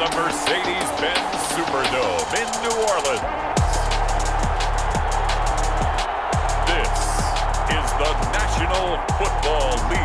the Mercedes-Benz Superdome in New Orleans. This is the National Football League.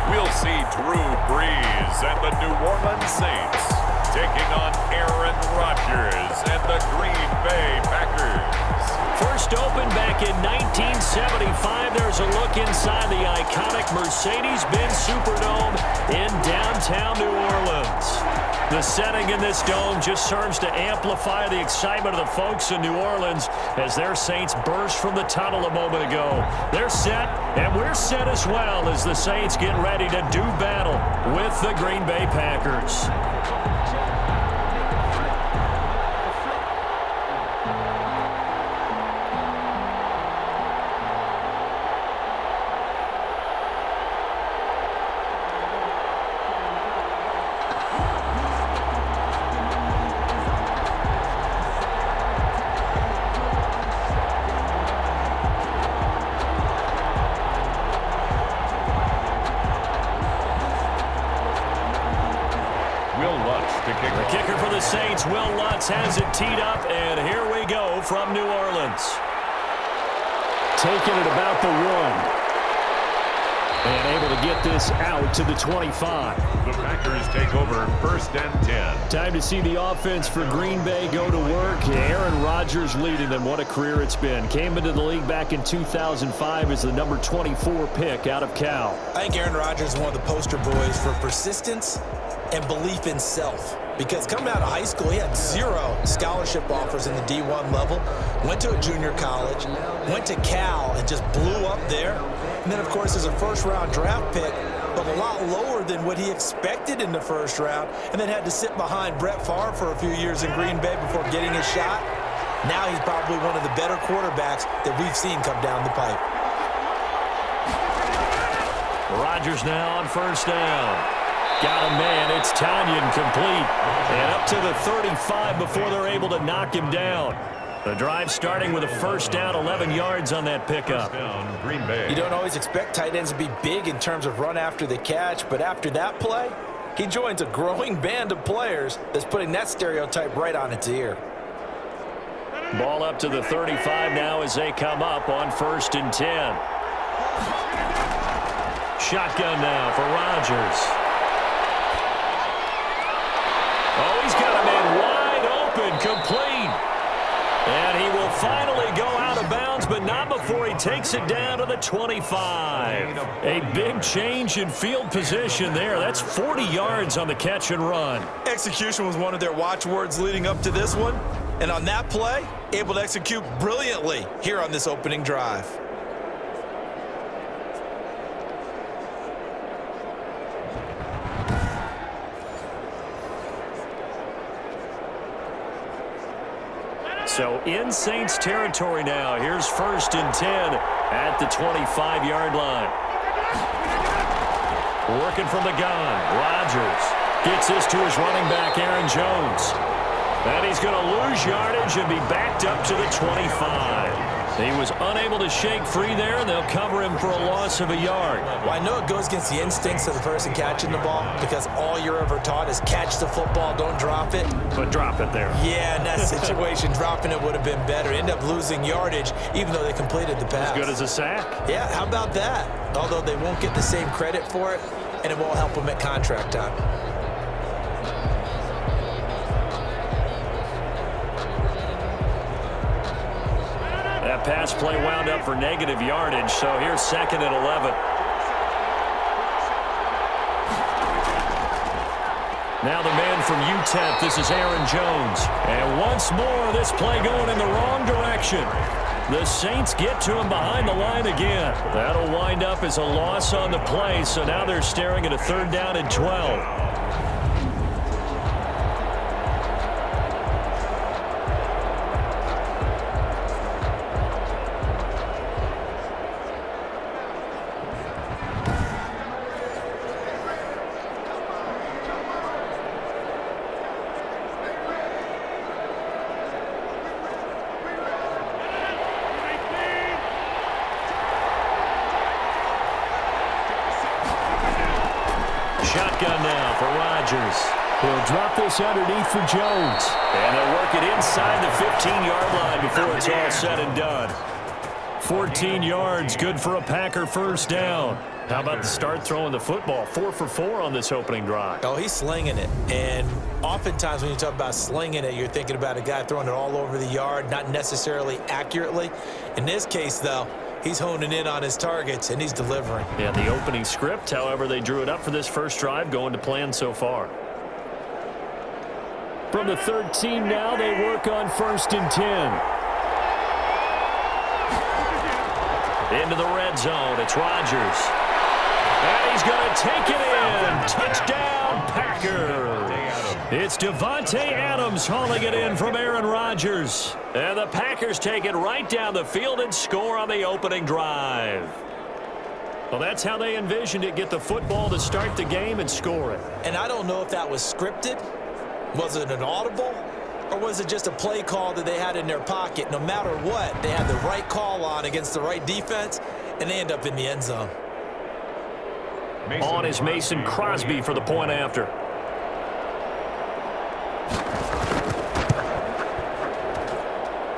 We'll see Drew Brees and the New Orleans Saints taking on Aaron Rodgers and the Green Bay Packers. First opened back in 1975. There's a look inside the iconic Mercedes-Benz Superdome in downtown New Orleans. The setting in this dome just serves to amplify the excitement of the folks in New Orleans as their Saints burst from the tunnel a moment ago. They're set, and we're set as well as the Saints get ready to do battle with the Green Bay Packers. The kicker for the Saints, Will Lutz, has it teed up, and here we go from New Orleans. Taking it about the 1. And able to get this out to the 25. The Packers take over 1st and 10. Time to see the offense for Green Bay go to work. Aaron Rodgers leading them. What a career it's been. Came into the league back in 2005 as the number 24 pick out of Cal. I think Aaron Rodgers is one of the poster boys for persistence and belief in self. Because coming out of high school, he had 0 scholarship offers in the D1 level. Went to a junior college, went to Cal, and just blew up there. And then, of course, as a first-round draft pick, but a lot lower than what he expected in the first round, and then had to sit behind Brett Favre for a few years in Green Bay before getting his shot. Now he's probably one of the better quarterbacks that we've seen come down the pipe. Rodgers now on first down. Got a man. It's Tanyan complete. And up to the 35 before they're able to knock him down. The drive starting with a first down, 11 yards on that pickup. Down, Green Bay. You don't always expect tight ends to be big in terms of run after the catch, but after that play, he joins a growing band of players that's putting that stereotype right on its ear. Ball up to the 35 now as they come up on 1st and 10. Shotgun now for Rodgers. Oh, he's got a man wide open, complete. And he will finally go out of bounds, but not before he takes it down to the 25. A big change in field position there. That's 40 yards on the catch and run. Execution was one of their watchwords leading up to this one. And on that play, able to execute brilliantly here on this opening drive. So in Saints territory now. Here's 1st and 10 at the 25-yard line. Working from the gun. Rodgers gets this to his running back, Aaron Jones. And he's going to lose yardage and be backed up to the 25. He was unable to shake free there, and they'll cover him for a loss of a yard. Well, I know it goes against the instincts of the person catching the ball because all you're ever taught is catch the football, don't drop it. But drop it there. Yeah, in that situation, dropping it would have been better. End up losing yardage even though they completed the pass. As good as a sack. Yeah, how about that? Although they won't get the same credit for it, and it won't help them at contract time. That pass play wound up for negative yardage, so here's 2nd and 11. Now the man from UTEP, this is Aaron Jones. And once more, this play going in the wrong direction. The Saints get to him behind the line again. That'll wind up as a loss on the play, so now they're staring at a 3rd down and 12. shotgun now for Rodgers. He'll drop this underneath for Jones. And they'll work it inside the 15-yard line before it's all said and done. 14 yards, good for a Packer first down. How about the start throwing the football? 4 for 4 on this opening drive. Oh, he's slinging it. And oftentimes when you talk about slinging it, you're thinking about a guy throwing it all over the yard, not necessarily accurately. In this case, though, he's honing in on his targets, and he's delivering. Yeah, the opening script, however, they drew it up for this first drive, going to plan so far. From the 13 now, they work on 1st and 10. Into the red zone, it's Rodgers. And he's going to take it in. Touchdown, Packers. It's Davante Adams hauling it in from Aaron Rodgers. And the Packers take it right down the field and score on the opening drive. Well, that's how they envisioned it, get the football to start the game and score it. And I don't know if that was scripted. Was it an audible? Or was it just a play call that they had in their pocket? No matter what, they had the right call on against the right defense, and they end up in the end zone. On is Mason Crosby for the point after.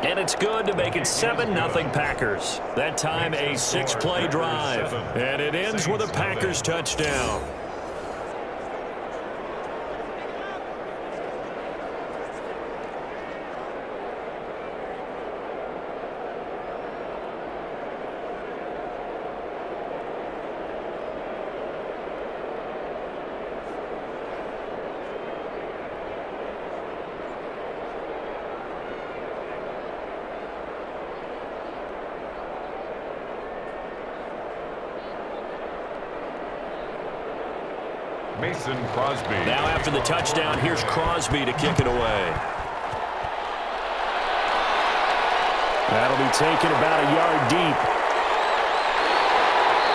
And it's good to make it 7-0 Packers. That time a 6-play drive. And it ends with a Packers touchdown. Mason Crosby. Now after the touchdown, here's Crosby to kick it away. That'll be taken about a yard deep.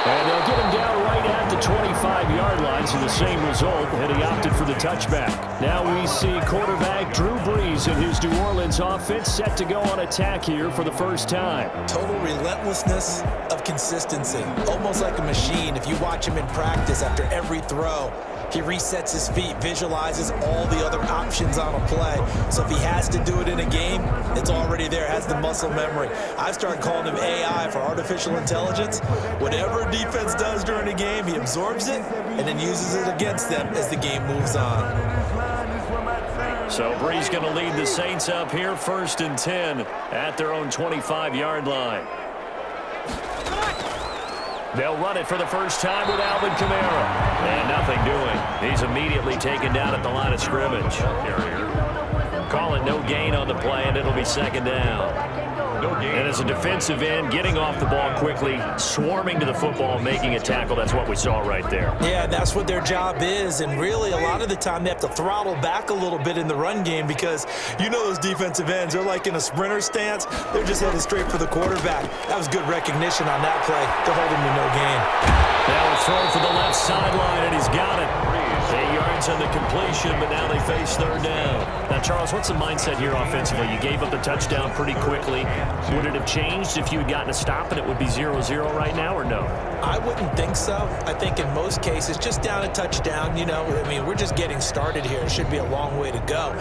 And they'll get him down right at the 25-yard line, so the same result, and he opted for the touchback. Now we see quarterback Drew Brees and his New Orleans offense set to go on attack here for the first time. Total relentlessness of consistency. Almost like a machine. If you watch him in practice after every throw, he resets his feet, visualizes all the other options on a play. So if he has to do it in a game, it's already there, has the muscle memory. I started calling him AI for artificial intelligence. Whatever defense does during a game, he absorbs it and then uses it against them as the game moves on. So Brees going to lead the Saints up here, 1st and 10 at their own 25-yard line. They'll run it for the first time with Alvin Kamara. And nothing doing. He's immediately taken down at the line of scrimmage. Call it no gain on the play, and it'll be 2nd down. And as a defensive end, getting off the ball quickly, swarming to the football, making a tackle, that's what we saw right there. Yeah, that's what their job is, and really a lot of the time they have to throttle back a little bit in the run game because you know those defensive ends, they're like in a sprinter stance. They're just headed straight for the quarterback. That was good recognition on that play to hold him to no gain. Now a throw for the left sideline, and he's got it. 8 yards on the completion, but now they face 3rd down. Now, Charles, what's the mindset here offensively? You gave up the touchdown pretty quickly. Would it have changed if you had gotten a stop and it would be 0-0 right now, or no? I wouldn't think so. I think in most cases, just down a touchdown, you know, I mean, we're just getting started here. It should be a long way to go.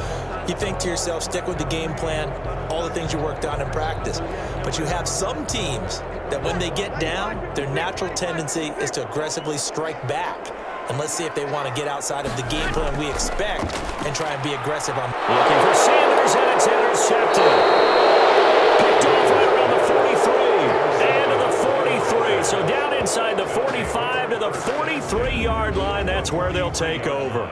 You think to yourself, stick with the game plan, all the things you worked on in practice. But you have some teams that when they get down, their natural tendency is to aggressively strike back. And let's see if they want to get outside of the game plan we expect and try and be aggressive on. Looking for Sanders, and it's intercepted. Picked off right around the 43. And to the 43. So down inside the 45 to the 43-yard line. That's where they'll take over.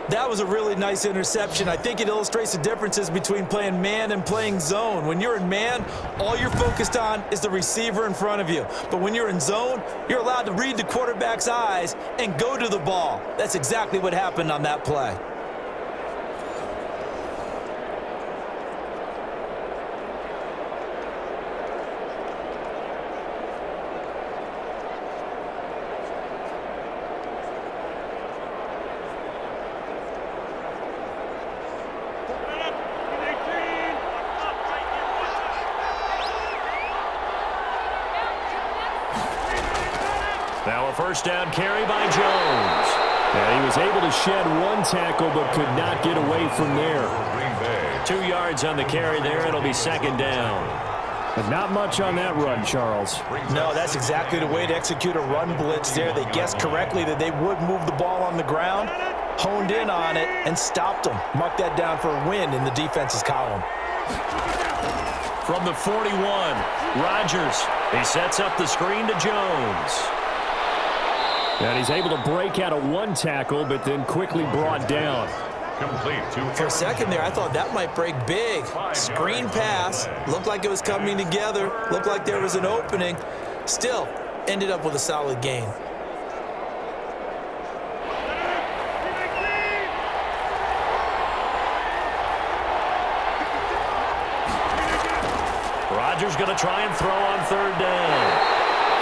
That was a really nice interception. I think it illustrates the differences between playing man and playing zone. When you're in man, all you're focused on is the receiver in front of you. But when you're in zone, you're allowed to read the quarterback's eyes and go to the ball. That's exactly what happened on that play. Now a first down carry by Jones. And he was able to shed one tackle but could not get away from there. Green Bay. 2 yards on the carry there. It'll be second down. But not much on that run, Charles. No, that's exactly the way to execute a run blitz there. They guessed correctly that they would move the ball on the ground, honed in on it, and stopped them. Mark that down for a win in the defense's column. From the 41, Rodgers. He sets up the screen to Jones. And he's able to break out of one tackle, but then quickly brought down. Complete to For a second there, I thought that might break big. Screen pass. Looked like it was coming together. Looked like there was an opening. Still, ended up with a solid gain. Rodgers going to try and throw on third down.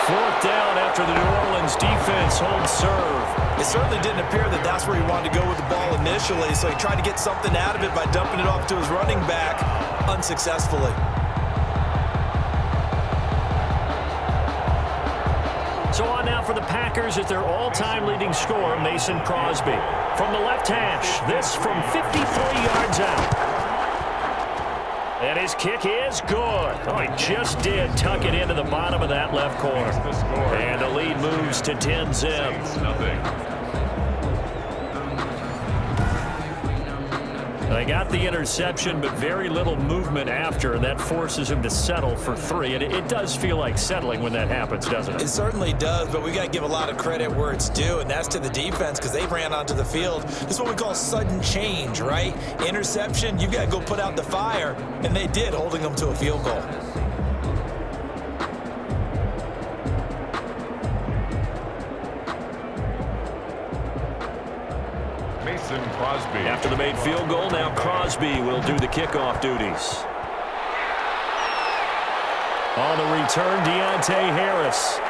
Fourth down after the New Orleans defense holds serve. It certainly didn't appear that that's where he wanted to go with the ball initially, so he tried to get something out of it by dumping it off to his running back unsuccessfully. So on now for the Packers at their all-time leading scorer, Mason Crosby. From the left hash, this from 53 yards out. And his kick is good. Oh, he just did tuck it into the bottom of that left corner. And the lead moves to 10-zip. They got the interception, but very little movement after, and that forces him to settle for 3. And it does feel like settling when that happens, doesn't it? It certainly does, but we got to give a lot of credit where it's due, and that's to the defense because they ran onto the field. This is what we call sudden change, right? Interception, you've got to go put out the fire, and they did, holding them to a field goal. Mason Crosby. After the made field goal, now Crosby will do the kickoff duties. On the return, Deontay Harris.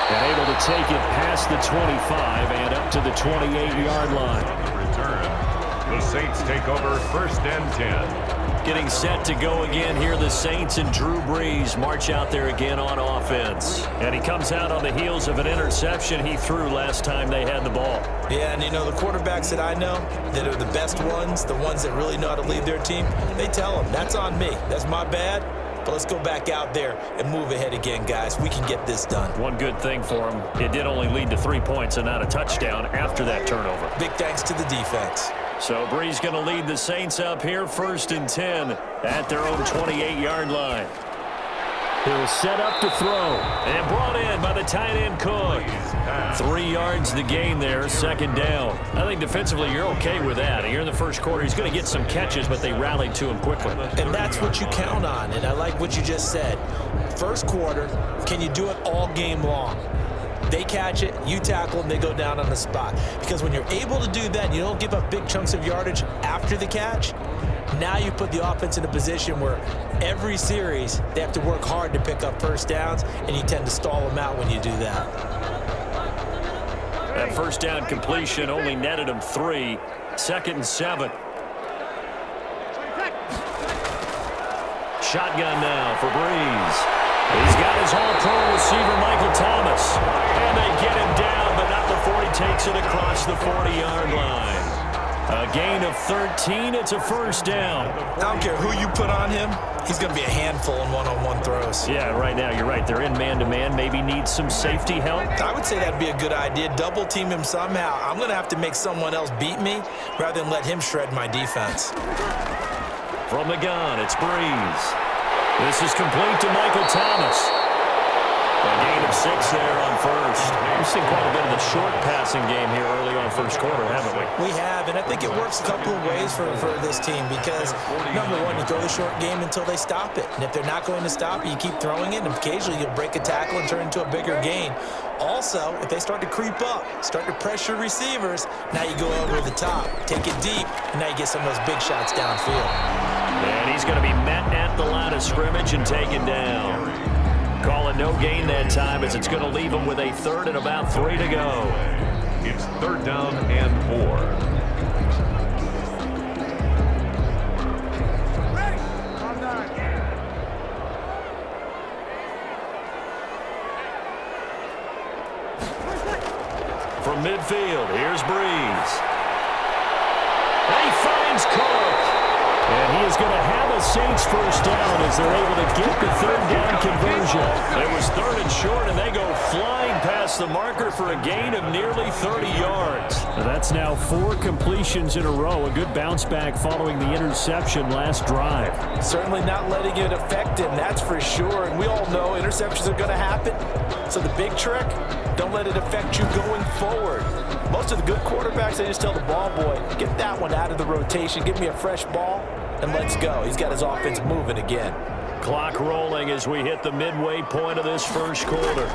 And able to take it past the 25 and up to the 28-yard line. On the return, the Saints take over 1st and 10. Getting set to go again here. The Saints and Drew Brees march out there again on offense. And he comes out on the heels of an interception he threw last time they had the ball. Yeah, and you know, the quarterbacks that I know that are the best ones, the ones that really know how to lead their team, they tell them, that's on me. That's my bad. But let's go back out there and move ahead again, guys. We can get this done. One good thing for him, it did only lead to 3 points and not a touchdown after that turnover. Big thanks to the defense. So Brees going to lead the Saints up here 1st and 10 at their own 28-yard line. He'll set up to throw and brought in by the tight end Cook. 3 yards the gain there, 2nd down. I think defensively you're okay with that. Here in the first quarter, he's going to get some catches, but they rallied to him quickly. And that's what you count on, and I like what you just said. First quarter, can you do it all game long? They catch it, you tackle them, they go down on the spot. Because when you're able to do that, you don't give up big chunks of yardage after the catch. Now you put the offense in a position where every series they have to work hard to pick up first downs, and you tend to stall them out when you do that. That first down completion only netted him 3. 2nd and 7. Shotgun now for Brees. He's got his all-pro receiver, Michael Thomas. And they get him down, but not before he takes it across the 40-yard line. A gain of 13. It's a first down. I don't care who you put on him, he's going to be a handful in one-on-one throws. Yeah, right now, you're right. They're in man-to-man. Maybe needs some safety help. I would say that'd be a good idea. Double team him somehow. I'm going to have to make someone else beat me rather than let him shred my defense. From the gun, it's Brees. This is complete to Michael Thomas. A gain of 6 there on first. We've seen quite a bit of the short passing game here early on first quarter, haven't we? We have, and I think it works a couple of ways for this team because, number one, you throw the short game until they stop it. And if they're not going to stop it, you keep throwing it, and occasionally you'll break a tackle and turn into a bigger gain. Also, if they start to creep up, start to pressure receivers, now you go over the top, take it deep, and now you get some of those big shots downfield. And he's going to be met at the line of scrimmage and taken down. Call it no gain that time as it's going to leave him with a 3rd and about 3 to go. It's 3rd down and 4. From midfield, here's Breeze. And he finds Cook. And he is going to have a Saints first down as they're able to get the third down conversion. It was 3rd and short, and they go flying past the marker for a gain of nearly 30 yards. That's now 4 completions in a row. A good bounce back following the interception last drive. Certainly not letting it affect him, that's for sure. And we all know interceptions are going to happen. So the big trick, don't let it affect you going forward. Most of the good quarterbacks, they just tell the ball boy, get that one out of the rotation, give me a fresh ball, and let's go. He's got his offense moving again. Clock rolling as we hit the midway point of this first quarter.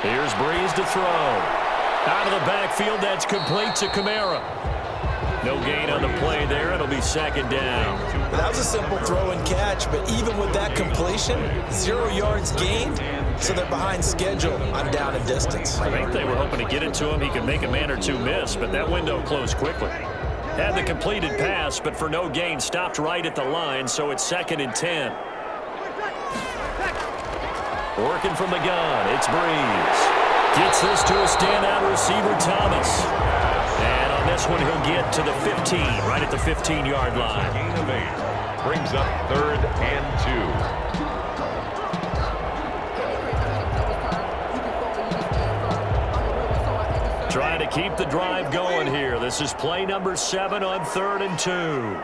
Here's Breeze to throw. Out of the backfield, that's complete to Kamara. No gain on the play there. It'll be 2nd down. That was a simple throw and catch, but even with that completion, 0 yards gained, so they're behind schedule on down and distance. I think they were hoping to get it to him. He could make a man or two miss, but that window closed quickly. Had the completed pass, but for no gain, stopped right at the line, so it's 2nd and 10. Working from the gun, it's Breeze. Gets this to a standout receiver, Thomas. And on this one, he'll get to the 15, right at the 15-yard line. Gain of 8 brings up 3rd and 2. Trying to keep the drive going here. This is play number 7 on 3rd and 2.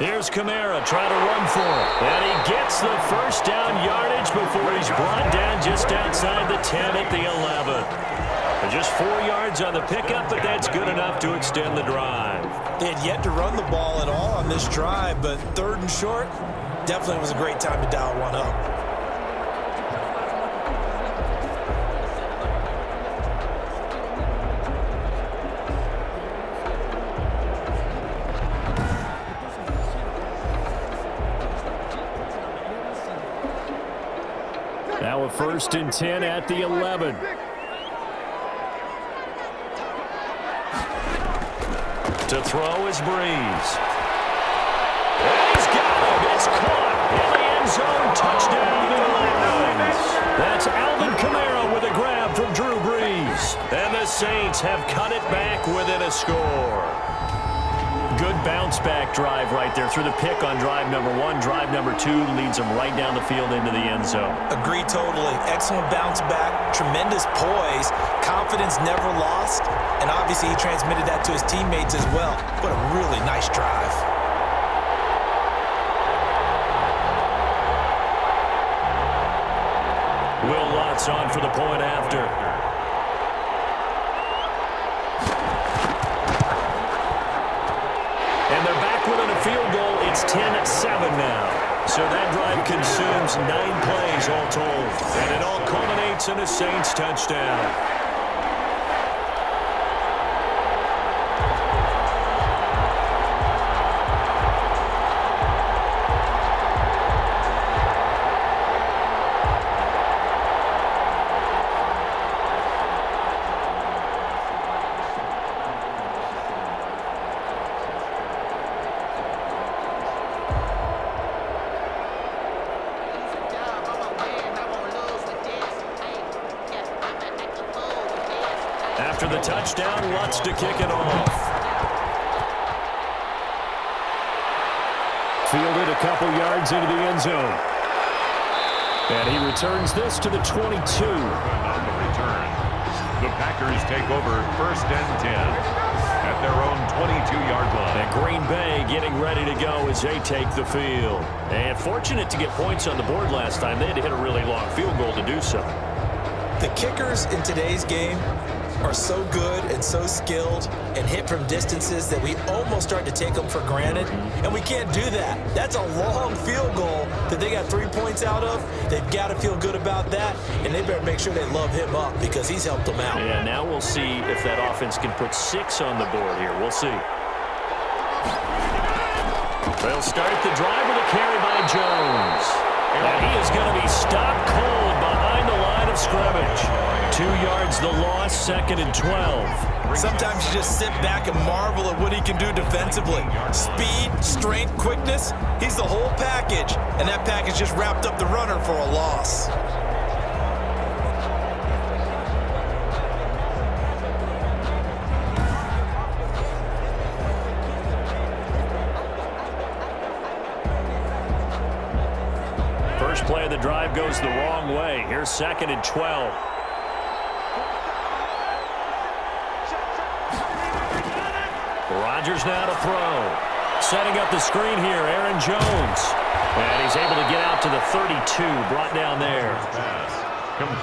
Here's Kamara trying to run for it. And he gets the first down yardage before he's brought down just outside the 10 at the 11. And just 4 yards on the pickup, but that's good enough to extend the drive. They had yet to run the ball at all on this drive, but 3rd and short, definitely was a great time to dial one up. Now a 1st and 10 at the 11. To throw is Breeze. And he's got him. It's caught in the end zone. Touchdown, New Orleans. That's Alvin Kamara with a grab from Drew Brees. And the Saints have cut it back within a score. Good bounce-back drive right there through the pick on drive number 1. Drive number 2 leads them right down the field into the end zone. Agree totally. Excellent bounce back, tremendous poise, confidence never lost, and obviously he transmitted that to his teammates as well. What a really nice drive. Will Lutz on for the point after. And they're back within a field goal. It's 10-7 now. So that drive consumes 9 plays all told. And it all culminates in a Saints touchdown. After the touchdown, Lutz to kick it off. Fielded a couple yards into the end zone. And he returns this to the 22. On the return, the Packers take over 1st and 10 at their own 22-yard line. And Green Bay getting ready to go as they take the field. And fortunate to get points on the board last time. They had to hit a really long field goal to do so. The kickers in today's game are so good and so skilled and hit from distances that we almost start to take them for granted, and we can't do that. That's a long field goal that they got 3 points out of. They've got to feel good about that, and they better make sure they love him up because he's helped them out. Yeah, now we'll see if that offense can put 6 on the board here. We'll see. They'll start the drive with a carry by Jones. And he is going to be stopped cold behind the line of scrimmage. 2 yards the loss, 2nd and 12. Sometimes you just sit back and marvel at what he can do defensively. Speed, strength, quickness, he's the whole package. And that package just wrapped up the runner for a loss. First play of the drive goes the wrong way. Here's 2nd and 12. Rodgers now to throw. Setting up the screen here, Aaron Jones. And he's able to get out to the 32, brought down there.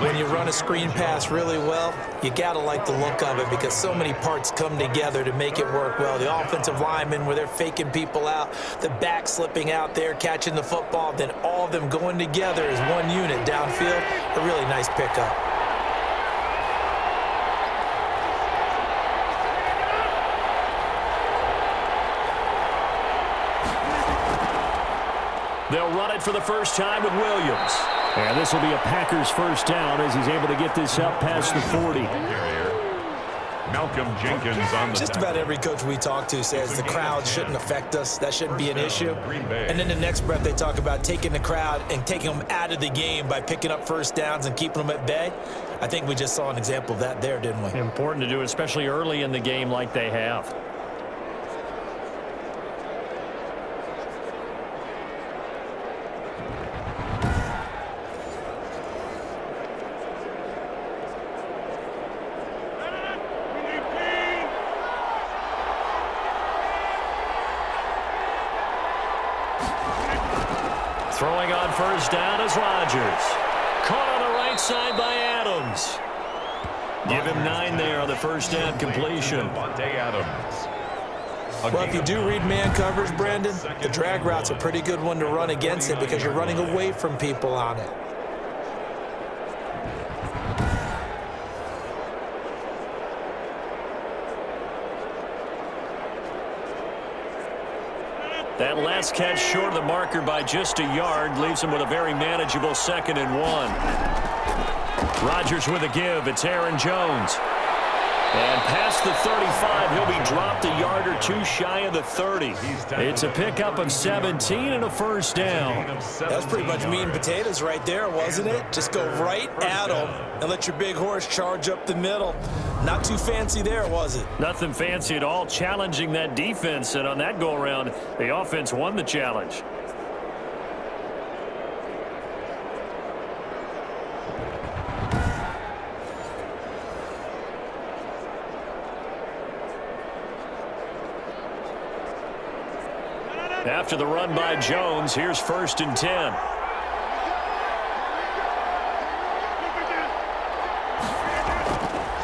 When you run a screen pass really well, you got to like the look of it because so many parts come together to make it work well. The offensive linemen, where they're faking people out, the back slipping out there, catching the football, then all of them going together as one unit downfield. A really nice pickup. They'll run it for the first time with Williams. And this will be a Packers first down as he's able to get this up past the 40. Malcolm Jenkins on the Just about every coach we talk to says the crowd shouldn't affect us. That shouldn't be an issue. And then the next breath they talk about taking the crowd and taking them out of the game by picking up first downs and keeping them at bay. I think we just saw an example of that there, didn't we? Important to do, especially early in the game like they have. Throwing on first down is Rodgers. Caught on the right side by Adams. Give him 9 there on the first down completion. Well, if you do read man coverage, Brandon, the drag route's a pretty good one to run against it because you're running away from people on it. That last catch short of the marker by just a yard leaves him with a very manageable 2nd and 1. Rodgers with a give. It's Aaron Jones. And past the 35, he'll be dropped a yard or two shy of the 30. It's a pickup of 17 and a first down. That's pretty much meat and potatoes right there, wasn't it? Just go right at them and let your big horse charge up the middle. Not too fancy there, was it? Nothing fancy at all, challenging that defense. And on that go-around, the offense won the challenge. After the run by Jones, here's 1st and 10.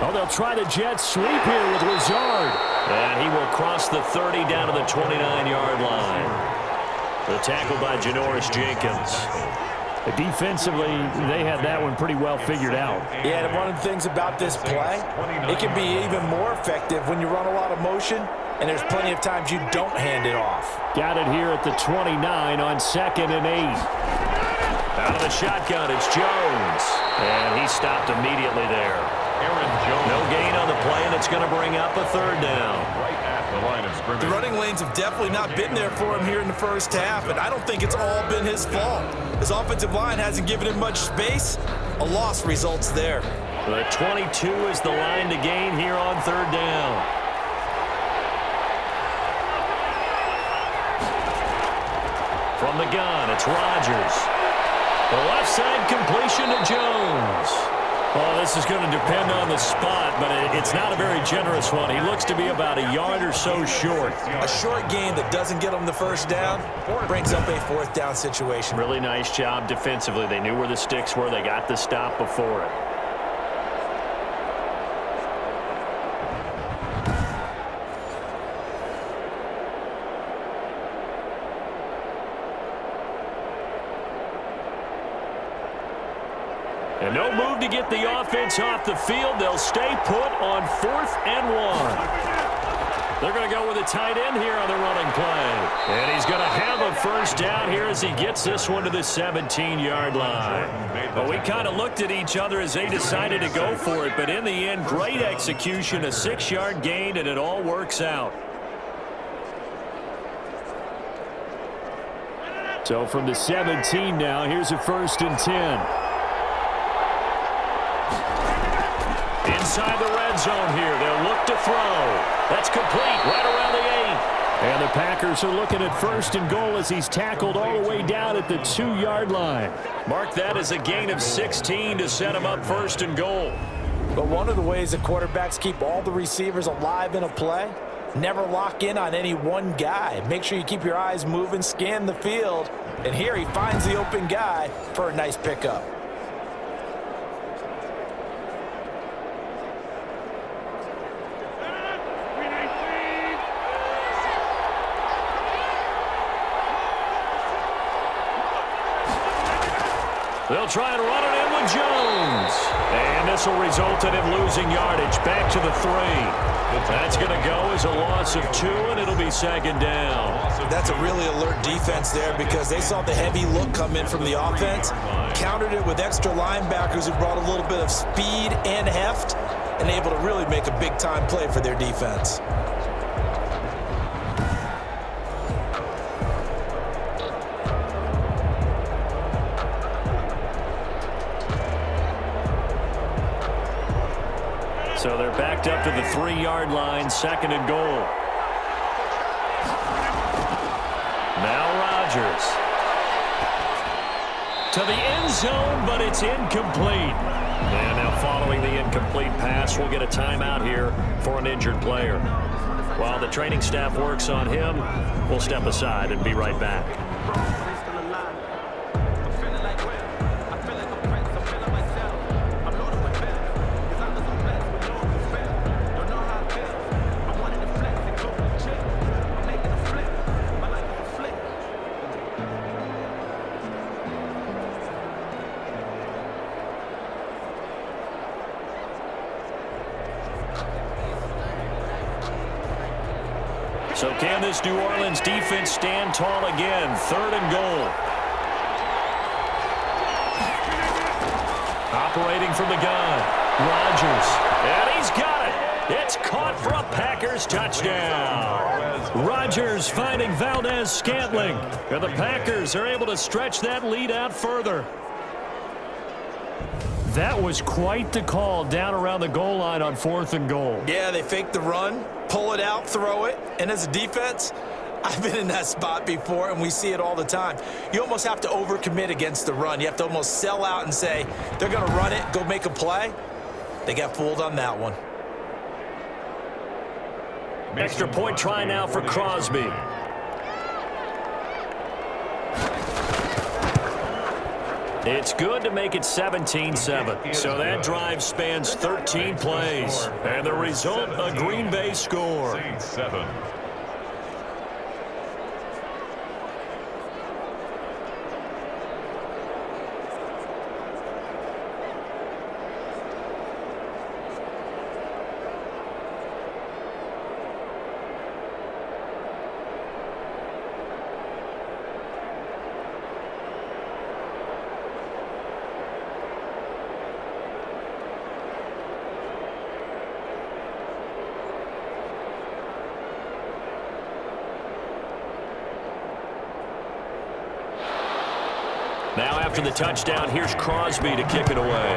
Oh, they'll try the jet sweep here with Lazard. And he will cross the 30 down to the 29-yard line. The tackle by Janoris Jenkins. Defensively, they had that one pretty well figured out. Yeah, and one of the things about this play, it can be even more effective when you run a lot of motion, and there's plenty of times you don't hand it off. Got it here at the 29 on 2nd and 8. Out of the shotgun, it's Jones. And he stopped immediately there. Aaron Jones. No gain on the play, and it's going to bring up a 3rd down. Right at the line of scrimmage. The running lanes have definitely not been there for him here in the first half, and I don't think it's all been his fault. His offensive line hasn't given him much space. A loss results there. The 22 is the line to gain here on 3rd down. From the gun, it's Rodgers. The left side completion to Jones. Well, this is going to depend on the spot, but it's not a very generous one. He looks to be about a yard or so short. A short gain that doesn't get him the first down brings up a 4th down situation. Really nice job defensively. They knew where the sticks were. They got the stop before it. And no move to get the offense off the field. They'll stay put on 4th and 1. They're going to go with a tight end here on the running play. And he's going to have a first down here as he gets this one to the 17-yard line. Well, we kind of looked at each other as they decided to go for it. But in the end, great execution, a 6-yard gain, and it all works out. So from the 17 now, here's a 1st and 10. Inside the red zone here. They'll look to throw. That's complete right around the 8. And the Packers are looking at 1st and goal as he's tackled all the way down at the 2-yard line. Mark that as a gain of 16 to set him up 1st and goal. But one of the ways that quarterbacks keep all the receivers alive in a play, never lock in on any one guy. Make sure you keep your eyes moving, scan the field. And here he finds the open guy for a nice pickup. They'll try and run it in with Jones. And this will result in him losing yardage back to the 3. That's going to go as a loss of 2, and it'll be 2nd down. That's a really alert defense there because they saw the heavy look come in from the offense, countered it with extra linebackers who brought a little bit of speed and heft, and able to really make a big-time play for their defense. So they're backed up to the 3-yard line, 2nd and goal. Now Rodgers. To the end zone, but it's incomplete. And now following the incomplete pass, we'll get a timeout here for an injured player. While the training staff works on him, we'll step aside and be right back. So can this New Orleans defense stand tall again? 3rd and goal. Operating from the gun. Rodgers. And he's got it. It's caught for a Packers touchdown. Rodgers finding Valdez-Scantling. And the Packers are able to stretch that lead out further. That was quite the call down around the goal line on 4th and goal. Yeah, they fake the run, pull it out, throw it. And as a defense, I've been in that spot before, and we see it all the time. You almost have to overcommit against the run. You have to almost sell out and say, they're going to run it, go make a play. They got fooled on that one. Extra point try now for Crosby. It's good to make it 17-7. So that drive spans 13 plays. And the result, a Green Bay score. Now after the touchdown, here's Crosby to kick it away.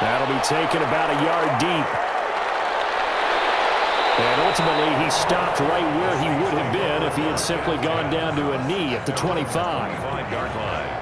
That'll be taken about a yard deep. And ultimately, he stopped right where he would have been if he had simply gone down to a knee at the 25. 5-yard line.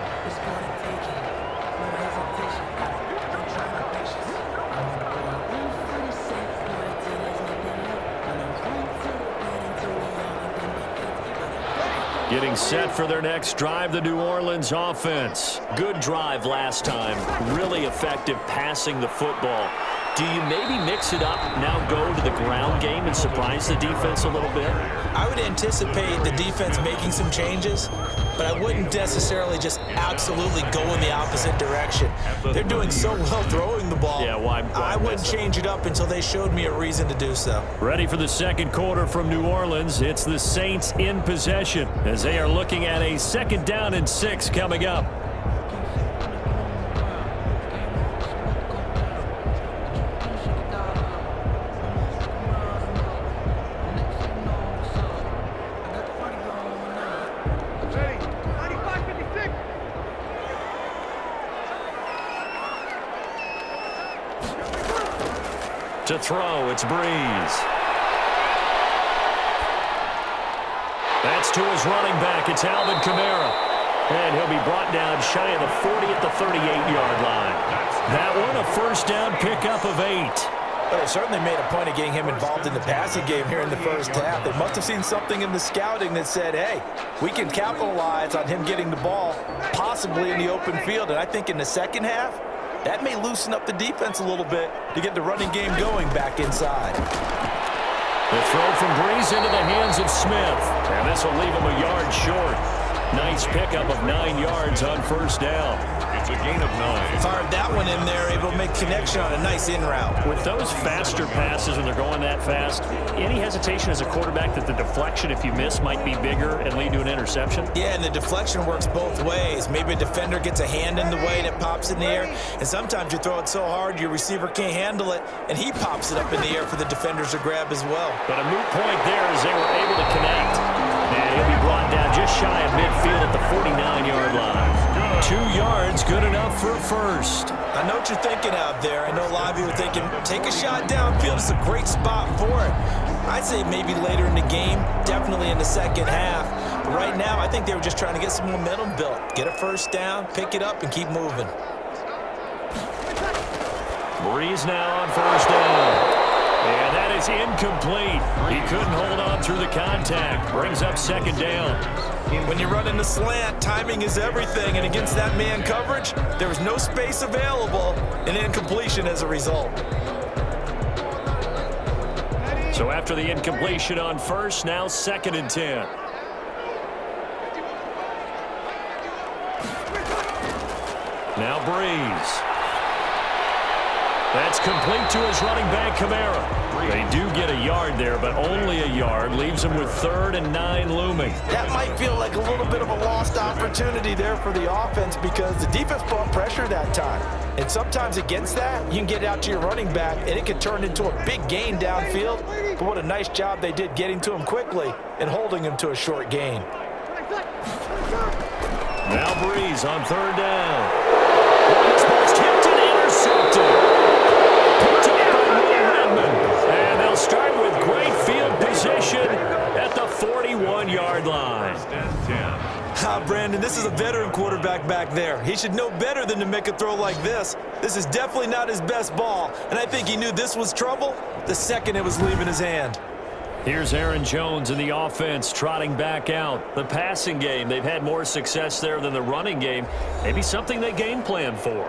Getting set for their next drive, the New Orleans offense. Good drive last time. Really effective passing the football. Do you maybe mix it up, now go to the ground game and surprise the defense a little bit? I would anticipate the defense making some changes, but I wouldn't necessarily just absolutely go in the opposite direction. They're doing so well throwing the ball. Yeah, why I wouldn't change it up until they showed me a reason to do so. Ready for the second quarter from New Orleans. It's the Saints in possession as they are looking at a 2nd down and 6 coming up. To throw, it's Breeze. That's to his running back. It's Alvin Kamara. And he'll be brought down shy of the 40 at the 38-yard line. That one, a first down pickup of 8. But they certainly made a point of getting him involved in the passing game here in the first half. They must have seen something in the scouting that said, hey, we can capitalize on him getting the ball possibly in the open field. And I think in the second half, that may loosen up the defense a little bit to get the running game going back inside. The throw from Breeze into the hands of Smith. And this will leave him a yard short. Nice pickup of 9 yards on first down. It's a gain of 9. Fired that one in there, able to make connection on a nice in route. With those faster passes when they're going that fast, any hesitation as a quarterback that the deflection, if you miss, might be bigger and lead to an interception? Yeah, and the deflection works both ways. Maybe a defender gets a hand in the way and it pops in the air, and sometimes you throw it so hard your receiver can't handle it, and he pops it up in the air for the defenders to grab as well. But a moot point there as they were able to connect. And he'll be brought down just shy of midfield at the 49-yard line. 2 yards, good enough for a first. I know what you're thinking out there. I know a lot of you are thinking, take a shot downfield. It's a great spot for it. I'd say maybe later in the game, definitely in the second half. But right now, I think they were just trying to get some momentum built. Get a first down, pick it up, and keep moving. Breeze now on first down. And that is incomplete. He couldn't hold on through the contact. Brings up second down. When you're running the slant, timing is everything. And against that man coverage, there was no space available, and incompletion as a result. So after the incompletion on first, now 2nd and 10. Now Breeze. That's complete to his running back, Kamara. They do get a yard there, but only a yard. Leaves them with 3rd and 9 looming. That might feel like a little bit of a lost opportunity there for the offense because the defense brought pressure that time. And sometimes against that, you can get out to your running back, and it can turn into a big gain downfield. But what a nice job they did getting to him quickly and holding him to a short gain. Now Breeze on 3rd down. This ball's tipped and intercepted. And they'll start with great field position at the 41-yard line. Brandon, this is a veteran quarterback back there. He should know better than to make a throw like this. This is definitely not his best ball, and I think he knew this was trouble the second it was leaving his hand. Here's Aaron Jones in the offense trotting back out. The passing game, they've had more success there than the running game. Maybe something they game plan for.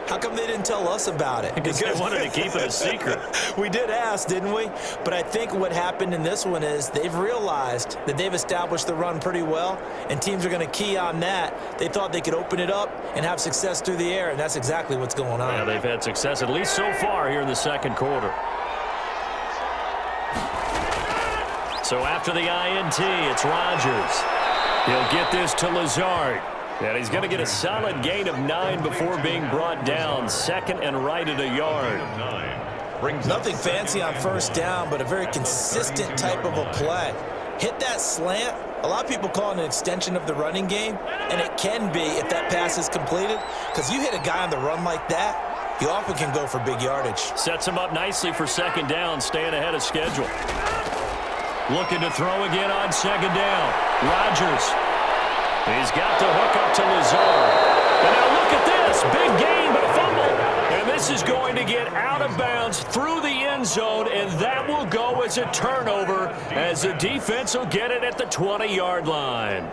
How come they didn't tell us about it? Because they wanted to keep it a secret. We did ask, didn't we? But I think what happened in this one is they've realized that they've established the run pretty well, and teams are going to key on that. They thought they could open it up and have success through the air, and that's exactly what's going on. Yeah, they've had success, at least so far, here in the second quarter. So after the INT, it's Rodgers. He'll get this to Lazard. And he's going to get a solid gain of 9 before being brought down. 2nd and right at a yard. Nothing fancy on first down, but a very consistent type of a play. Hit that slant. A lot of people call it an extension of the running game, and it can be if that pass is completed, because you hit a guy on the run like that, you often can go for big yardage. Sets him up nicely for 2nd down, staying ahead of schedule. Looking to throw again on 2nd down. Rodgers. He's got the hook up to Lazard. And now look at this. Big gain, but a fumble. And this is going to get out of bounds through the end zone, and that will go as a turnover as the defense will get it at the 20-yard line.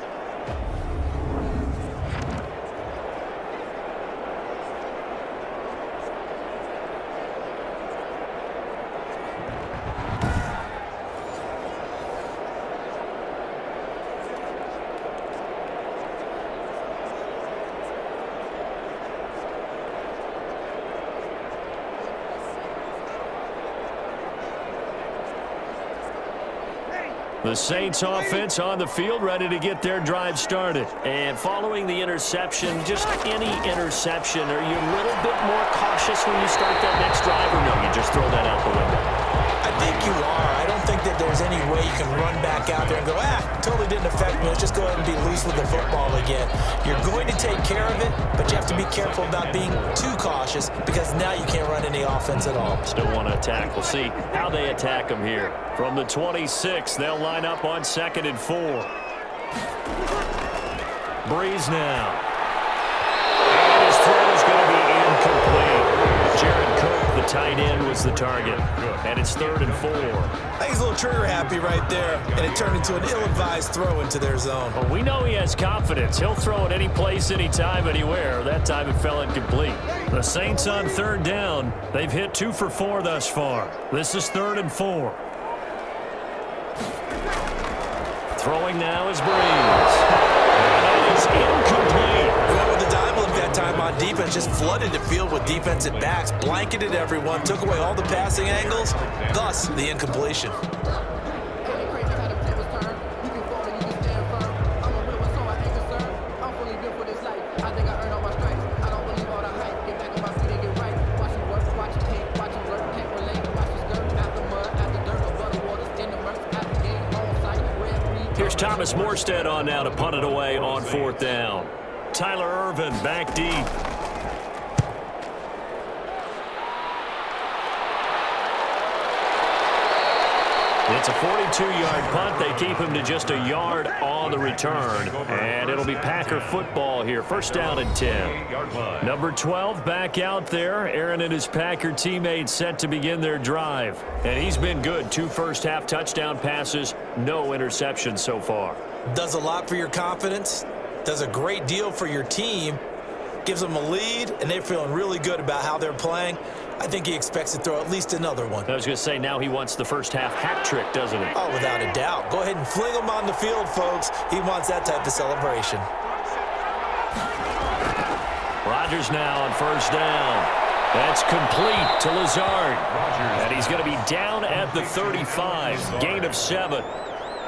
The Saints offense on the field, ready to get their drive started. And following the interception, just any interception, are you a little bit more cautious when you start that next drive, or no, you just throw that out the window? I think you are. I don't think that there's any way you can run back out there and go, totally didn't affect me. Let's just go ahead and be loose with the football again. You're going to take care of it, but you have to be careful about being too cautious because now you can't run any offense at all. Still want to attack. We'll see how they attack them here. From the 26, they'll line up on 2nd and 4. Breeze now. And his throw is going to be incomplete. Jared Cook, the tight end, was the target. And it's 3rd and 4. I think he's a little trigger happy right there, and it turned into an ill-advised throw into their zone. Well, we know he has confidence. He'll throw it any place, anytime, anywhere. That time it fell incomplete. The Saints on 3rd down. They've hit 2 for 4 thus far. This is 3rd and 4. Throwing now is Breeze. And it is incomplete. Going with the dime look that time on defense, just flooded the field with defensive backs, blanketed everyone, took away all the passing angles, thus the incompletion. Here's Thomas Morstead on now to punt it away on 4th down. Tyler Ervin back deep. It's a 42-yard punt. They keep him to just a yard on the return. And it'll be Packer football here. 1st down and 10. Number 12 back out there. Aaron and his Packer teammates set to begin their drive. And he's been good. 2 first-half touchdown passes. No interceptions so far. Does a lot for your confidence. Does a great deal for your team. Gives them a lead, and they're feeling really good about how they're playing. I think he expects to throw at least another one. I was going to say, now he wants the first-half hat trick, doesn't he? Oh, without a doubt. Go ahead and fling him on the field, folks. He wants that type of celebration. Rodgers now on 1st down. That's complete to Lazard. And he's going to be down at the 35. Gain of 7.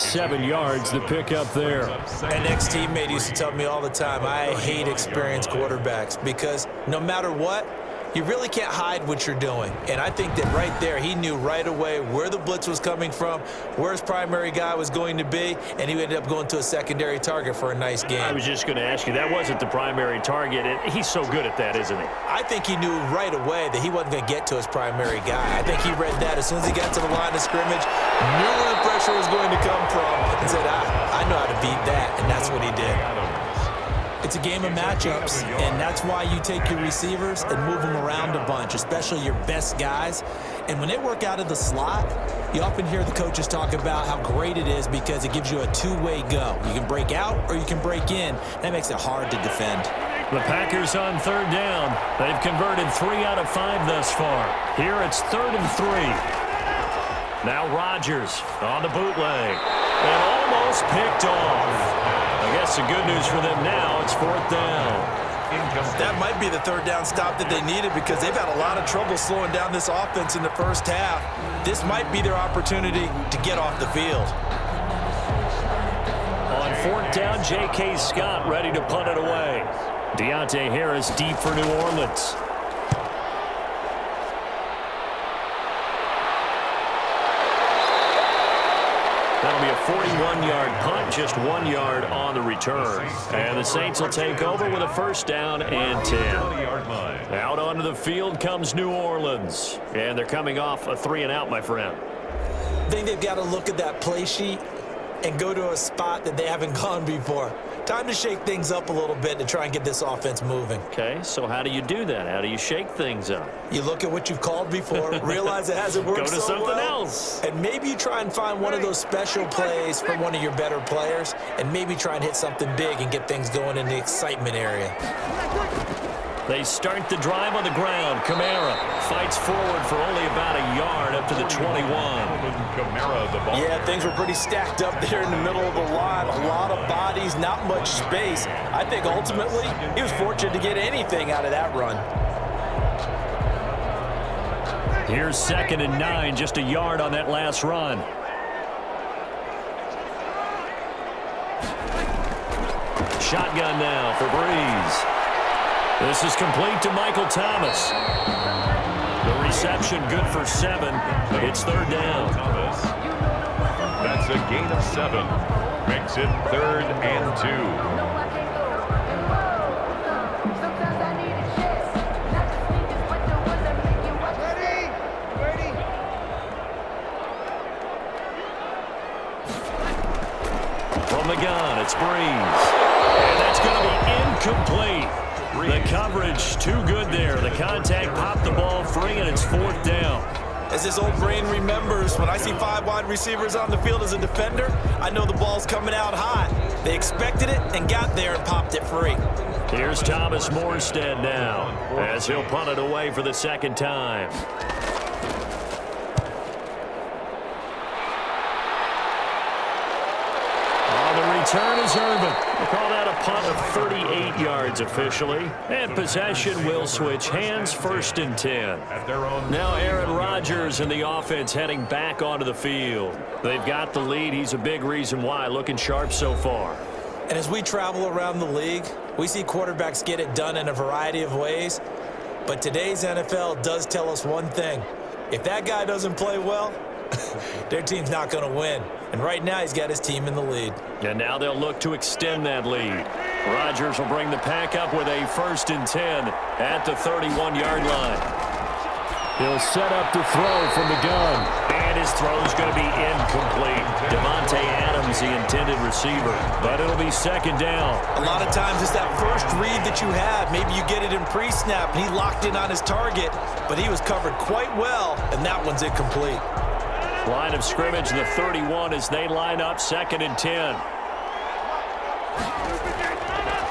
7 yards, the pick up there. An ex-teammate used to tell me all the time, I hate experienced quarterbacks because no matter what, you really can't hide what you're doing. And I think that right there, he knew right away where the blitz was coming from, where his primary guy was going to be, and he ended up going to a secondary target for a nice game. I was just going to ask you, that wasn't the primary target. He's so good at that, isn't he? I think he knew right away that he wasn't going to get to his primary guy. I think he read that as soon as he got to the line of scrimmage, knew where the pressure was going to come from, and said, I know how to beat that, and that's what he did. It's a game of matchups, and that's why you take your receivers and move them around a bunch, especially your best guys. And when they work out of the slot, you often hear the coaches talk about how great it is because it gives you a two-way go. You can break out or you can break in. That makes it hard to defend. The Packers on 3rd down. They've converted 3 out of 5 thus far. Here it's 3rd and 3. Now Rodgers on the bootleg. And almost picked off. I guess the good news for them now, it's 4th down. That might be the 3rd down stop that they needed because they've had a lot of trouble slowing down this offense in the first half. This might be their opportunity to get off the field. On 4th down, J.K. Scott ready to punt it away. Deontay Harris deep for New Orleans. That'll be a 41-yard punt, just 1 yard on the return. And the Saints will take over with a 1st down and 10. Out onto the field comes New Orleans. And they're coming off a 3-and-out, my friend. I think they've got to look at that play sheet and go to a spot that they haven't gone before. Time to shake things up a little bit to try and get this offense moving. Okay, so how do you do that? How do you shake things up? You look at what you've called before, realize it hasn't worked so well. Go to something else. And maybe you try and find one of those special plays from one of your better players, and maybe try and hit something big and get things going in the excitement area. They start the drive on the ground. Kamara fights forward for only about a yard up to the 21. Yeah, things were pretty stacked up there in the middle of the line. A lot of bodies, not much space. I think ultimately he was fortunate to get anything out of that run. Here's 2nd and 9, just a yard on that last run. Shotgun now for Breeze. This is complete to Michael Thomas. The reception good for 7. It's 3rd down. That's a gain of 7. Makes it 3rd and 2. From the gun, it's Breeze. And that's going to be incomplete. The coverage too good there. The contact popped the ball free, and it's 4th down. As this old brain remembers, when I see 5 wide receivers on the field as a defender, I know the ball's coming out hot. They expected it and got there and popped it free. Here's Thomas Morstead now, as he'll punt it away for the 2nd time. Return is Irvin. We'll call that a punt of 38 yards officially. And possession will switch hands, 1st and 10. Now Aaron Rodgers and the offense heading back onto the field. They've got the lead. He's a big reason why. Looking sharp so far. And as we travel around the league, we see quarterbacks get it done in a variety of ways. But today's NFL does tell us one thing. If that guy doesn't play well, their team's not going to win. And right now, he's got his team in the lead. And now they'll look to extend that lead. Rodgers will bring the pack up with a 1st and 10 at the 31-yard line. He'll set up to throw from the gun. And his throw's going to be incomplete. Devontae Adams, the intended receiver. But it'll be 2nd down. A lot of times it's that first read that you have. Maybe you get it in pre-snap, and he locked in on his target, but he was covered quite well, and that one's incomplete. Line of scrimmage, the 31, as they line up, 2nd and 10.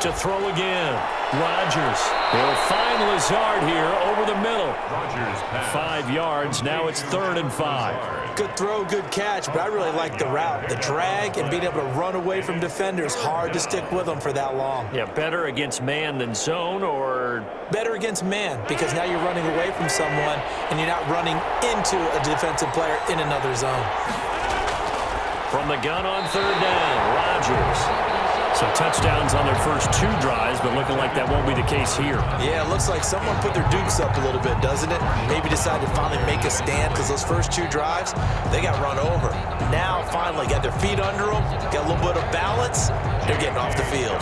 To throw again. Rodgers. He'll find Lazard here over the middle. 5 yards. Now it's 3rd and 5. Good throw, good catch, but I really like the route. The drag and being able to run away from defenders. Hard to stick with them for that long. Yeah, better against man than zone, or? Better against man, because now you're running away from someone and you're not running into a defensive player in another zone. From the gun on 3rd down, Rodgers. So touchdowns on their first 2 drives, but looking like that won't be the case here. Yeah, it looks like someone put their dukes up a little bit, doesn't it? Maybe decided to finally make a stand, because those first 2 drives, they got run over. Now, finally, got their feet under them, got a little bit of balance, they're getting off the field.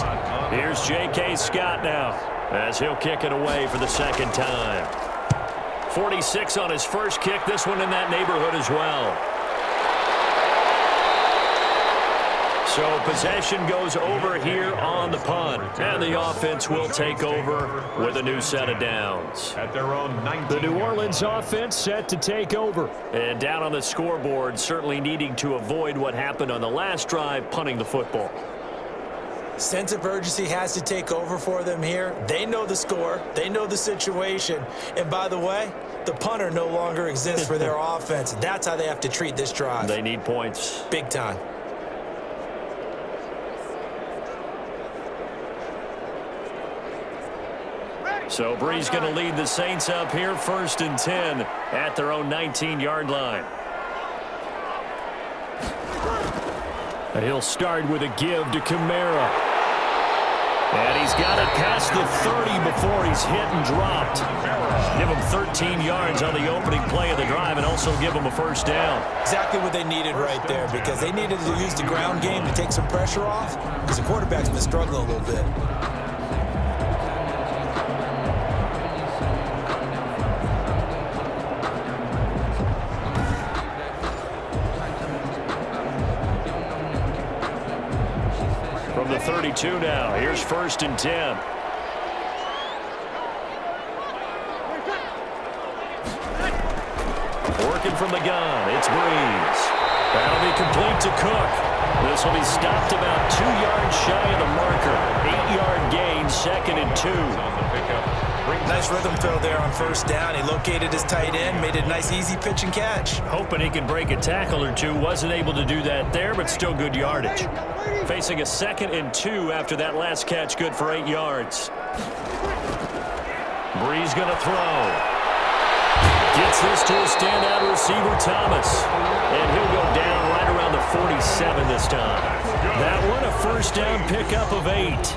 Here's J.K. Scott now, as he'll kick it away for the 2nd time. 46 on his first kick, this one in that neighborhood as well. So possession goes over here on the punt. And the offense will take over with a new set of downs. At their own 19. The New Orleans offense set to take over. And down on the scoreboard, certainly needing to avoid what happened on the last drive, punting the football. Sense of urgency has to take over for them here. They know the score. They know the situation. And by the way, the punter no longer exists for their offense. That's how they have to treat this drive. They need points. Big time. So Breeze going to lead the Saints up here, 1st and 10 at their own 19-yard line. And he'll start with a give to Kamara. And he's got it past the 30 before he's hit and dropped. Give him 13 yards on the opening play of the drive and also give him a 1st down. Exactly what they needed right there, because they needed to use the ground game to take some pressure off, because the quarterback's been struggling a little bit. From the 32 now, here's 1st and 10. Working from the gun, it's Breeze. That'll be complete to Cook. This will be stopped about 2 yards shy of the marker. 8-yard gain, 2nd and 2. Nice rhythm throw there on 1st down. He located his tight end, made it a nice easy pitch and catch. Hoping he could break a tackle or two. Wasn't able to do that there, but still good yardage. Facing a 2nd and 2 after that last catch, good for 8 yards. Breeze going to throw. Gets this to a standout receiver, Thomas. And he'll go down right around the 47 this time. That one a 1st down pickup of 8.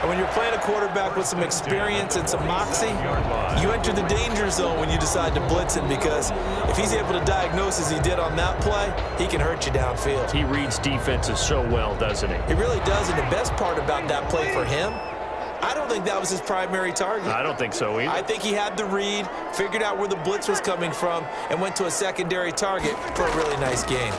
And when you're playing a quarterback with some experience and some moxie, you enter the danger zone when you decide to blitz him, because if he's able to diagnose as he did on that play, he can hurt you downfield. He reads defenses so well, doesn't he? He really does, and the best part about that play for him, I don't think that was his primary target. I don't think so either. I think he had the read, figured out where the blitz was coming from, and went to a secondary target for a really nice gain.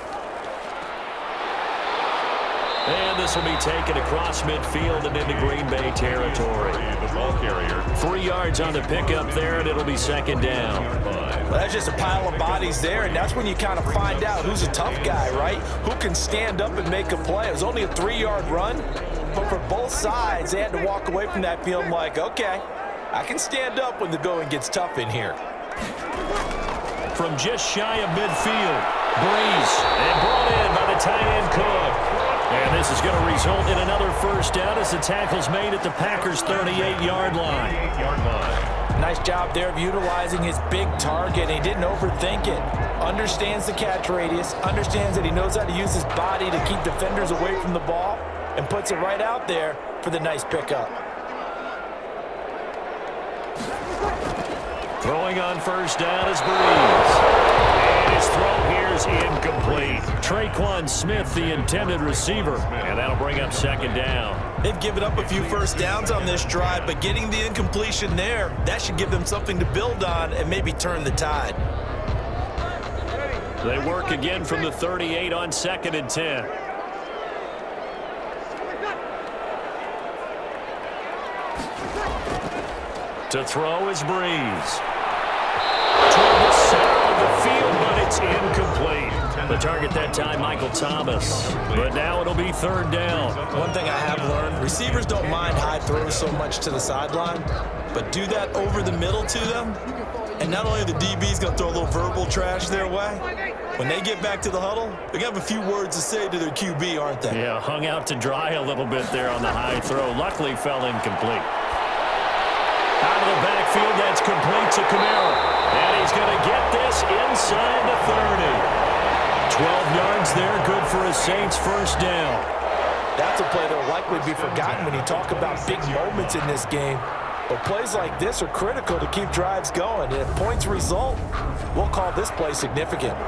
And this will be taken across midfield and into Green Bay territory. The ball carrier. 3 yards on the pickup there, and it'll be second down. Well, that's just a pile of bodies there, and that's when you kind of find out who's a tough guy, right? Who can stand up and make a play. It was only a 3-yard run, but for both sides, they had to walk away from that feeling like, okay, I can stand up when the going gets tough in here. From just shy of midfield, Breeze, and brought in by the tight end Cook. And this is going to result in another first down as the tackle's made at the Packers' 38-yard line. Nice job there of utilizing his big target. He didn't overthink it. Understands the catch radius, understands that he knows how to use his body to keep defenders away from the ball, and puts it right out there for the nice pickup. Throwing on first down is Breeze. And his throw here is incomplete. Traquan Smith, the intended receiver, and that'll bring up second down. They've given up a few first downs on this drive, but getting the incompletion there, that should give them something to build on and maybe turn the tide. They work again from the 38 on 2nd and 10. To throw is Breeze. Toward the center of the field, but it's incomplete. The target that time, Michael Thomas. But now it'll be third down. One thing I have learned, receivers don't mind high throws so much to the sideline, but do that over the middle to them, and not only the DB's going to throw a little verbal trash their way, when they get back to the huddle, they're going to have a few words to say to their QB, aren't they? Yeah, hung out to dry a little bit there on the high throw. Luckily fell incomplete. Out of the backfield, that's complete to Kamara. And he's going to get this inside the 30. 12 yards there, good for a Saints first down. That's a play that will likely be forgotten when you talk about big moments in this game. But plays like this are critical to keep drives going. And if points result, we'll call this play significant.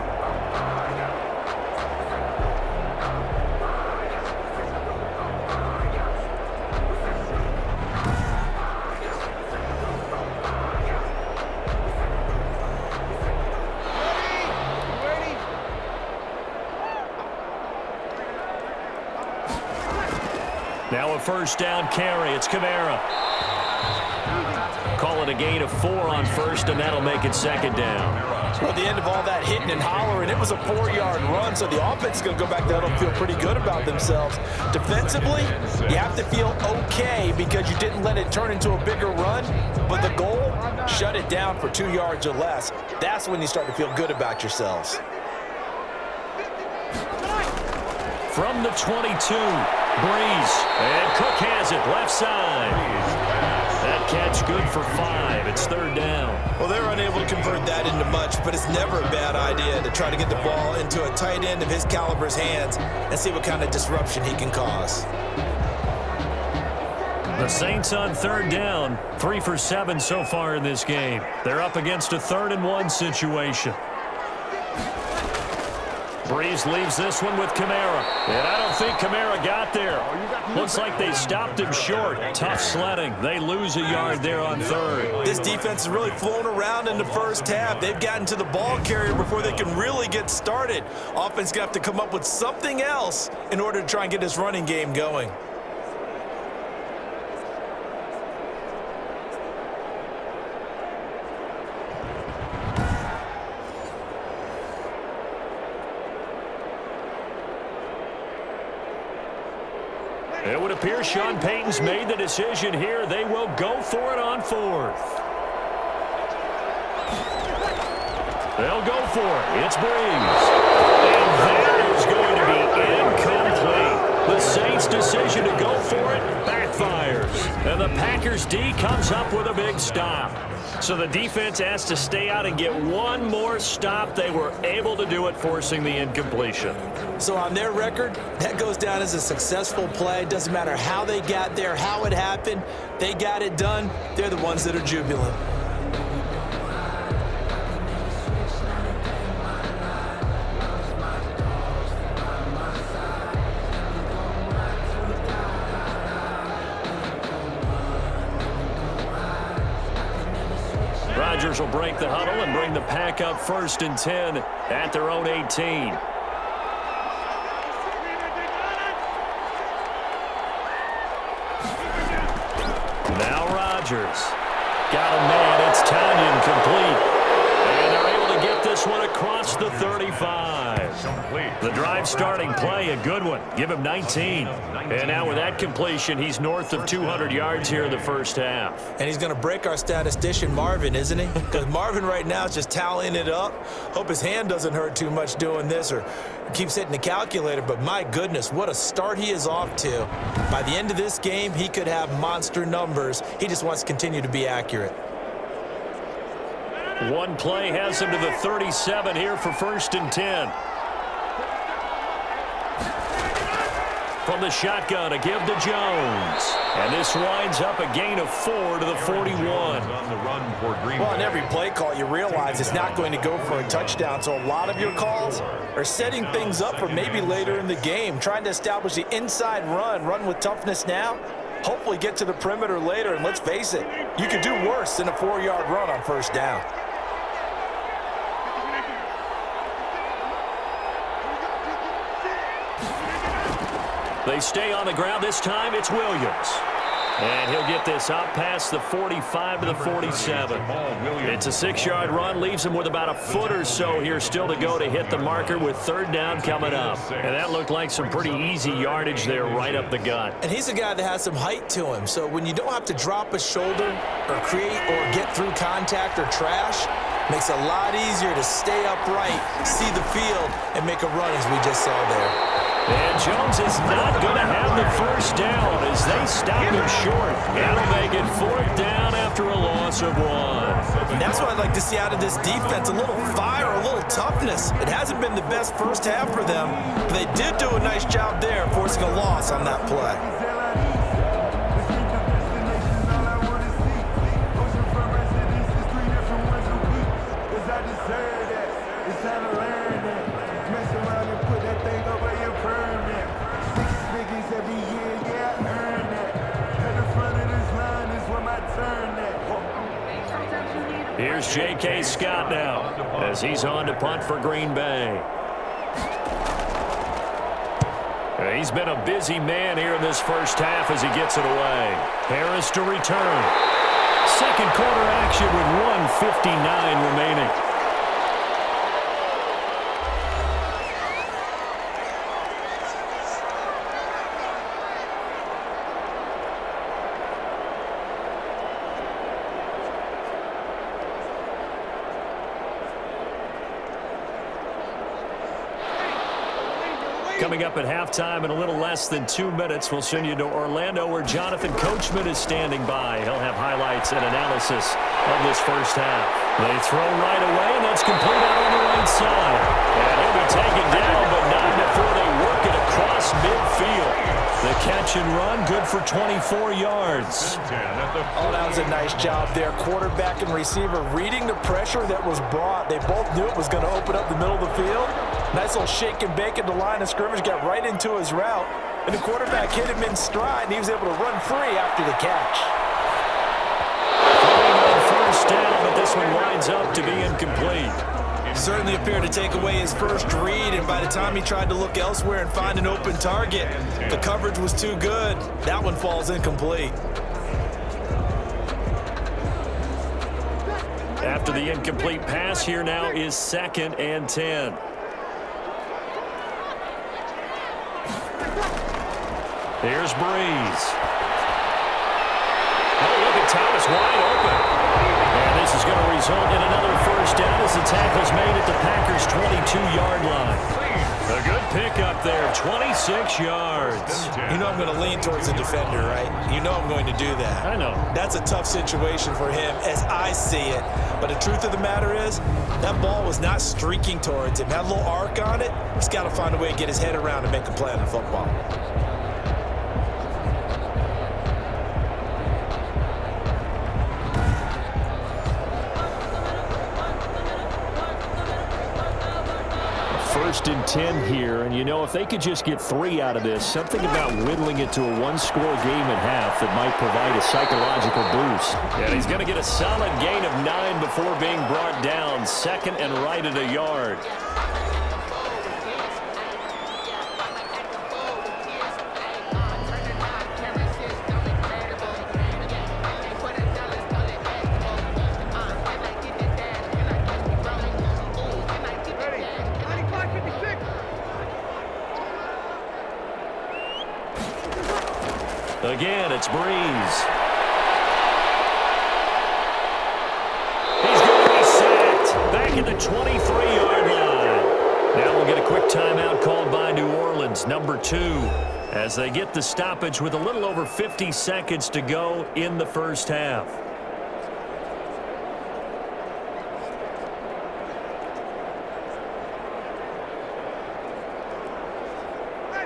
Now a first down carry. It's Kamara. Call it a gain of 4 on first, and that'll make it second down. Well, at the end of all that hitting and hollering, it was a 4-yard run, so the offense is going to go back there and feel pretty good about themselves. Defensively, you have to feel okay because you didn't let it turn into a bigger run, but the goal, shut it down for 2 yards or less. That's when you start to feel good about yourselves. From the 22, Breeze, and Cook has it left side. That catch good for 5. It's third down. Well, they're unable to convert that into much, but it's never a bad idea to try to get the ball into a tight end of his caliber's hands and see what kind of disruption he can cause. The Saints on third down, 3 for 7 so far in this game. They're up against a 3rd and 1 situation. Breeze leaves this one with Kamara. And I don't think Kamara got there. Looks like they stopped him short. Tough sledding. They lose a yard there on third. This defense is really flown around in the first half. They've gotten to the ball carrier before they can really get started. Offense got to come up with something else in order to try and get this running game going. It would appear Sean Payton's made the decision here. They will go for it on 4th. They'll go for it. It's Breeze. And that is going to be incomplete. The Saints' decision to go for it backfires. And the Packers D comes up with a big stop. So the defense has to stay out and get one more stop. They were able to do it, forcing the incompletion. So on their record, that goes down as a successful play. Doesn't matter how they got there, how it happened. They got it done. They're the ones that are jubilant. Rodgers will break the huddle and bring the Pack up 1st and 10 at their own 18. Now Rodgers. Got a man. It's Tanyan complete. And they're able to get this one across the 35. The drive starting play, a good one. Give him 19. And now with that completion, he's north of 200 yards here in the first half. And he's going to break our statistician Marvin, isn't he? Because Marvin right now is just tallying it up. Hope his hand doesn't hurt too much doing this or keeps hitting the calculator. But my goodness, what a start he is off to. By the end of this game, he could have monster numbers. He just wants to continue to be accurate. One play has him to the 37 here for 1st and 10. From the shotgun, a give to Jones. And this winds up a gain of 4 to the 41. Well, on every play call, you realize it's not going to go for a touchdown. So a lot of your calls are setting things up for maybe later in the game, trying to establish the inside run with toughness now. Hopefully get to the perimeter later, and let's face it, you could do worse than a 4-yard run on 1st down. They stay on the ground. This time it's Williams. And he'll get this out past the 45 to the 47. It's a 6-yard run. Leaves him with about a foot or so here still to go to hit the marker with 3rd down coming up. And that looked like some pretty easy yardage there right up the gut. And he's a guy that has some height to him. So when you don't have to drop a shoulder or create or get through contact or trash, makes it a lot easier to stay upright, see the field, and make a run as we just saw there. And Jones is not going to have the 1st down as they stop him short. That'll make it 4th down after a loss of 1. And that's what I'd like to see out of this defense, a little fire, a little toughness. It hasn't been the best first half for them, but they did do a nice job there forcing a loss on that play. Here's J.K. Scott now as he's on to punt for Green Bay. He's been a busy man here in this first half as he gets it away. Harris to return. 2nd quarter action with 1:59 remaining. Coming up at halftime in a little less than 2 minutes, we'll send you to Orlando where Jonathan Coachman is standing by. He'll have highlights and analysis of this first half. They throw right away, and that's complete out on the right side. And he'll be taken down, but not before they work it across midfield. The catch and run, good for 24 yards. Oh, that was a nice job there. Quarterback and receiver reading the pressure that was brought. They both knew it was going to open up the middle of the field. Nice little shake and bake at the line of scrimmage, got right into his route. And the quarterback hit him in stride, and he was able to run free after the catch. On 1st down, but this one winds up to be incomplete. Certainly appeared to take away his first read, and by the time he tried to look elsewhere and find an open target, the coverage was too good. That one falls incomplete. After the incomplete pass, here now is 2nd and 10. Here's Breeze. Oh, look at Thomas wide open. And this is going to result in another 1st down as the tackle's made at the Packers' 22-yard line. A good pickup there, 26 yards. You know I'm going to lean towards the defender, right? You know I'm going to do that. I know. That's a tough situation for him as I see it. But the truth of the matter is, that ball was not streaking towards him. Had a little arc on it. He's got to find a way to get his head around and make a play on the football. First and 10 here, and you know, if they could just get 3 out of this, something about whittling it to a 1-score game at half that might provide a psychological boost. And he's going to get a solid gain of 9 before being brought down, 2nd and right at a yard. Again, it's Breeze. He's going to be sacked back at the 23-yard line. Now we'll get a quick timeout called by New Orleans, number 2, as they get the stoppage with a little over 50 seconds to go in the first half.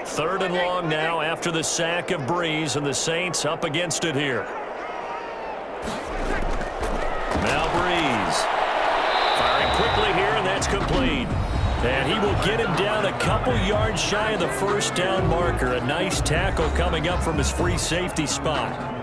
Third and long now after the sack of Breeze, and the Saints up against it here. Now Breeze firing quickly here, and that's complete. And he will get him down a couple yards shy of the first down marker. A nice tackle coming up from his free safety spot.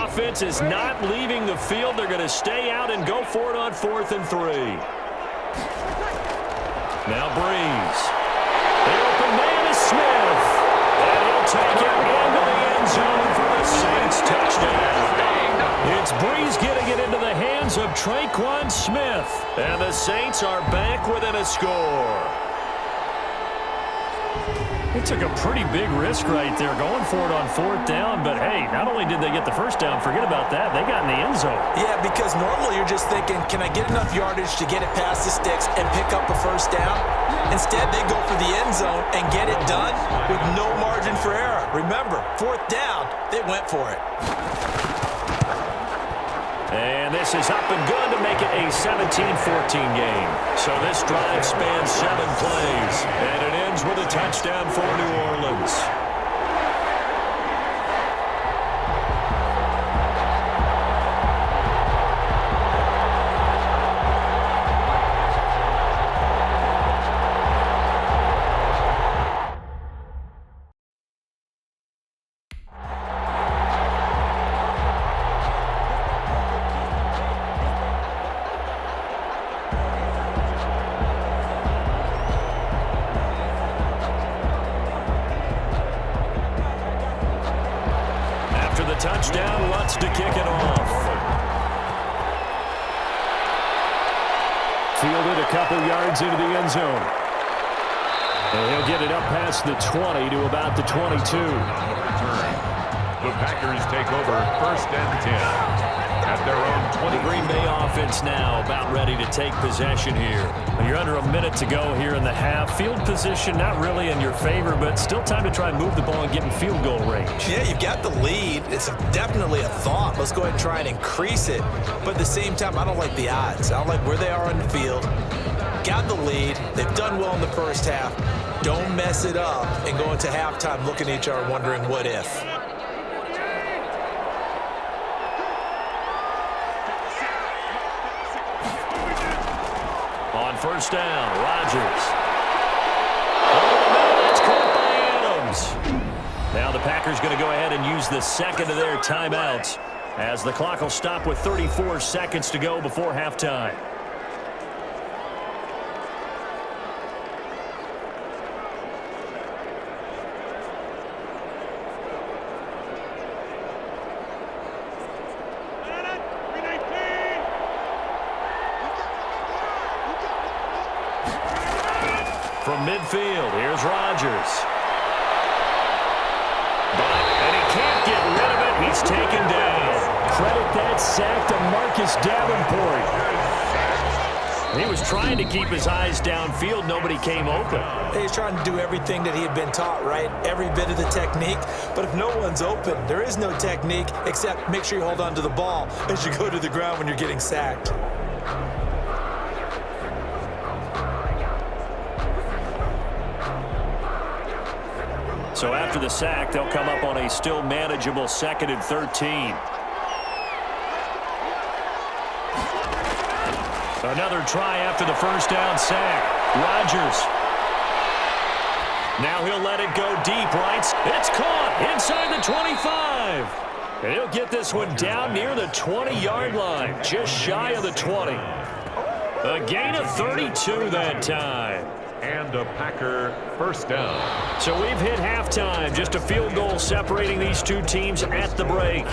Offense is not leaving the field. They're going to stay out and go for it on 4th and 3. Now Breeze. The open man is Smith. And he'll take it into the end zone for the Saints touchdown. It's Breeze getting it into the hands of Traquan Smith. And the Saints are back within a score. They took a pretty big risk right there going for it on 4th down, but hey, not only did they get the first down, forget about that, they got in the end zone. Yeah, because normally you're just thinking, can I get enough yardage to get it past the sticks and pick up a first down? Instead, they go for the end zone and get it done with no margin for error. Remember, 4th down, they went for it. And this is up and good to make it a 17-14 game. So this drive spans 7 plays, and it ends with a touchdown for New Orleans. Touchdown, Lutz to kick it off. Fielded a couple yards into the end zone. And he'll get it up past the 20 to about the 22. The Packers take over 1st and 10. At their own 20. Green Bay offense now about ready to take possession here. You're under a minute to go here in the half. Field position not really in your favor, but still time to try and move the ball and get in field goal range. Yeah, you've got the lead. It's definitely a thought. Let's go ahead and try and increase it. But at the same time, I don't like the odds. I don't like where they are on the field. Got the lead. They've done well in the first half. Don't mess it up and go into halftime looking at each other wondering what if. On 1st down, Rodgers. Oh, that's caught by Adams. Now the Packers going to go ahead and use the second of their timeouts as the clock will stop with 34 seconds to go before halftime. From midfield, here's Rodgers. And he can't get rid of it. He's taken down. Credit that sack to Marcus Davenport. He was trying to keep his eyes downfield. Nobody came open. He's trying to do everything that he had been taught, right? Every bit of the technique. But if no one's open, there is no technique except make sure you hold on to the ball as you go to the ground when you're getting sacked. So after the sack, they'll come up on a still manageable 2nd and 13. Another try after the first down sack. Rodgers. Now he'll let it go deep, right? It's caught inside the 25. And he'll get this one down near the 20-yard line, just shy of the 20. A gain of 32 that time. and a Packer first down. So we've hit halftime. Just a field goal separating these two teams at the break.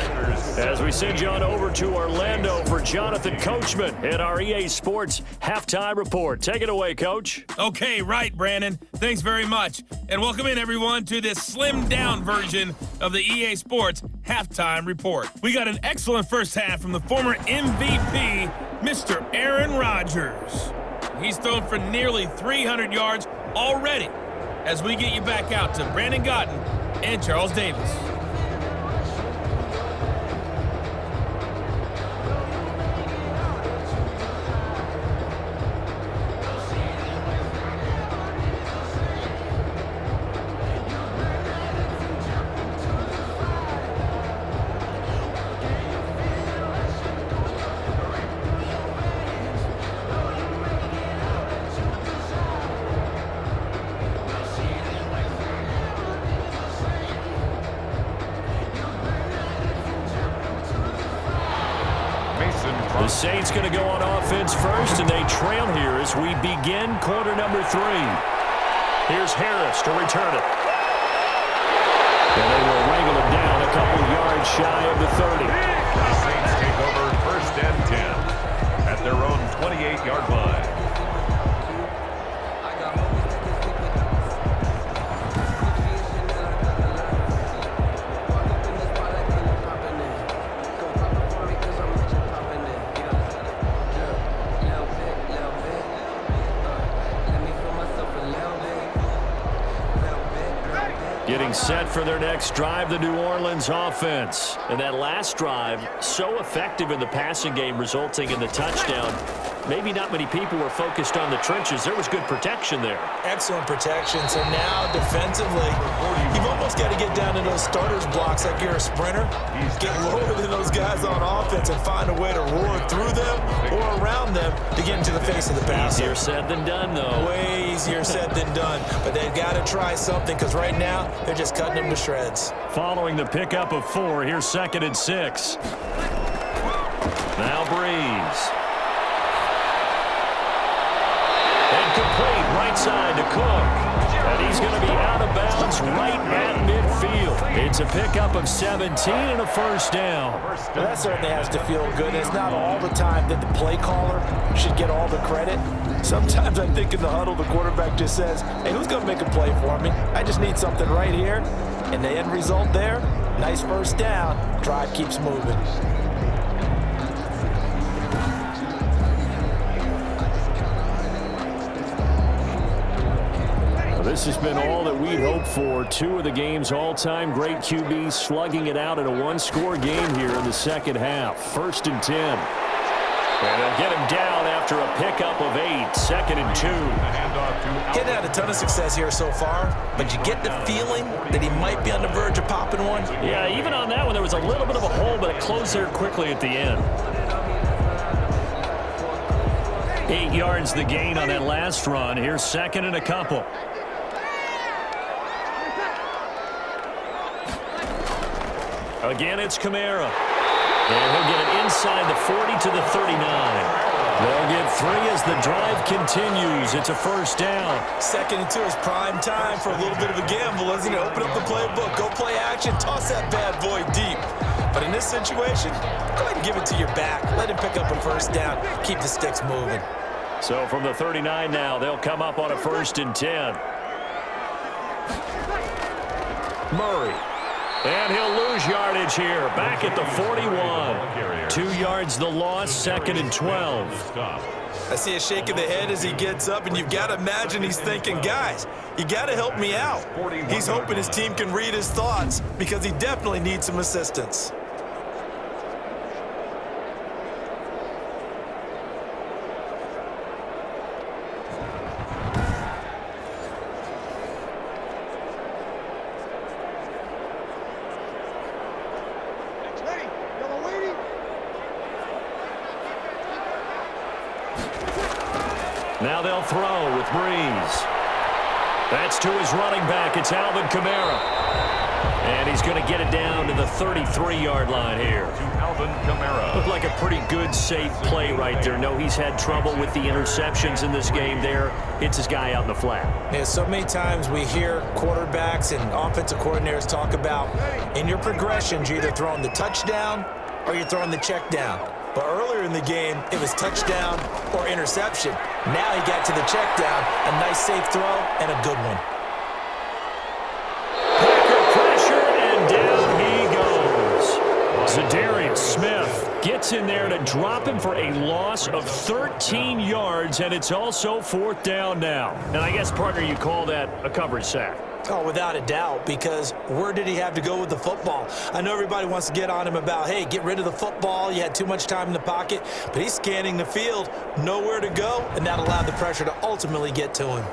As we send you on over to Orlando for Jonathan Coachman at our EA Sports Halftime Report. Take it away, Coach. Okay, right, Brandon. Thanks very much. And welcome in, everyone, to this slimmed-down version of the EA Sports Halftime Report. We got an excellent first half from the former MVP, Mr. Aaron Rodgers. He's thrown for nearly 300 yards already as we get you back out to Brandon Gaudin and Charles Davis. The Saints going to go on offense first, and they trail here as we begin quarter number 3. Here's Harris to return it. And they will wrangle him down a couple yards shy of the 30. The Saints take over first and 10 at their own 28-yard line. Getting set for their next drive, the New Orleans offense. And that last drive, so effective in the passing game, resulting in the touchdown. Maybe not many people were focused on the trenches. There was good protection there. Excellent protection. So now defensively, you've almost got to get down to those starters blocks like you're a sprinter. Get lower than those guys on offense and find a way to roar through them or around them to get into the face of the passer. Easier said than done, though. Way easier said than done. But they've got to try something because right now they're just cutting them to shreds. Following the pickup of 4, here's 2nd and 6. Now Breeze. And complete right side to Cook. And he's going to be out of bounds right at midfield. It's a pickup of 17 and a first down. Well, that certainly has to feel good. It's not all the time that the play caller should get all the credit. Sometimes I think in the huddle, the quarterback just says, hey, who's going to make a play for me? I just need something right here. And the end result there, nice first down. Drive keeps moving. This has been all that we'd hoped for. 2 of the game's all-time great QBs slugging it out in a one-score game here in the second half. 1st and 10. And they'll get him down after a pickup of 8. 2nd and 2. Getting had a ton of success here so far, but you get the feeling that he might be on the verge of popping one. Yeah, even on that one, there was a little bit of a hole, but it closed there quickly at the end. 8 yards the gain on that last run. Here's 2nd and a couple. Again, it's Kamara. And he'll get it inside the 40 to the 39. They'll get 3 as the drive continues. It's a first down. 2nd and 2 is prime time for a little bit of a gamble, isn't it? Open up the playbook, go play action, toss that bad boy deep. But in this situation, go ahead and give it to your back. Let him pick up a first down. Keep the sticks moving. So from the 39 now, they'll come up on a 1st and 10. Murray. And he'll lose yardage here. Back at the 41. 2 yards the loss, 2nd and 12. I see a shake of the head as he gets up, and you've got to imagine he's thinking, guys, you got to help me out. He's hoping his team can read his thoughts because he definitely needs some assistance. Now they'll throw with Breeze. That's to his running back. It's Alvin Kamara. And he's going to get it down to the 33-yard line here. To Alvin Kamara. Looked like a pretty good, safe play right there. No, he's had trouble with the interceptions in this game there. Hits his guy out in the flat. Yeah, so many times we hear quarterbacks and offensive coordinators talk about in your progressions, you're either throwing the touchdown or you're throwing the check down. But earlier in the game, it was touchdown or interception. Now he got to the check down, a nice safe throw, and a good one. Packer pressure, and down he goes. Za'Darius Smith gets in there to drop him for a loss of 13 yards, and it's also 4th down now. And I guess, partner, you call that a coverage sack. Oh, without a doubt, because where did he have to go with the football? I know everybody wants to get on him about, hey, get rid of the football. You had too much time in the pocket. But he's scanning the field, nowhere to go, and that allowed the pressure to ultimately get to him.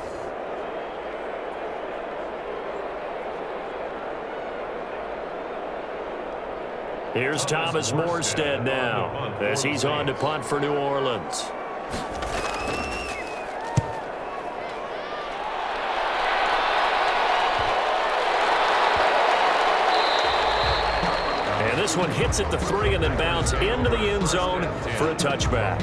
Here's Thomas Morstead now as he's on to punt for New Orleans. This one hits at the 3 and then bounce into the end zone for a touchback.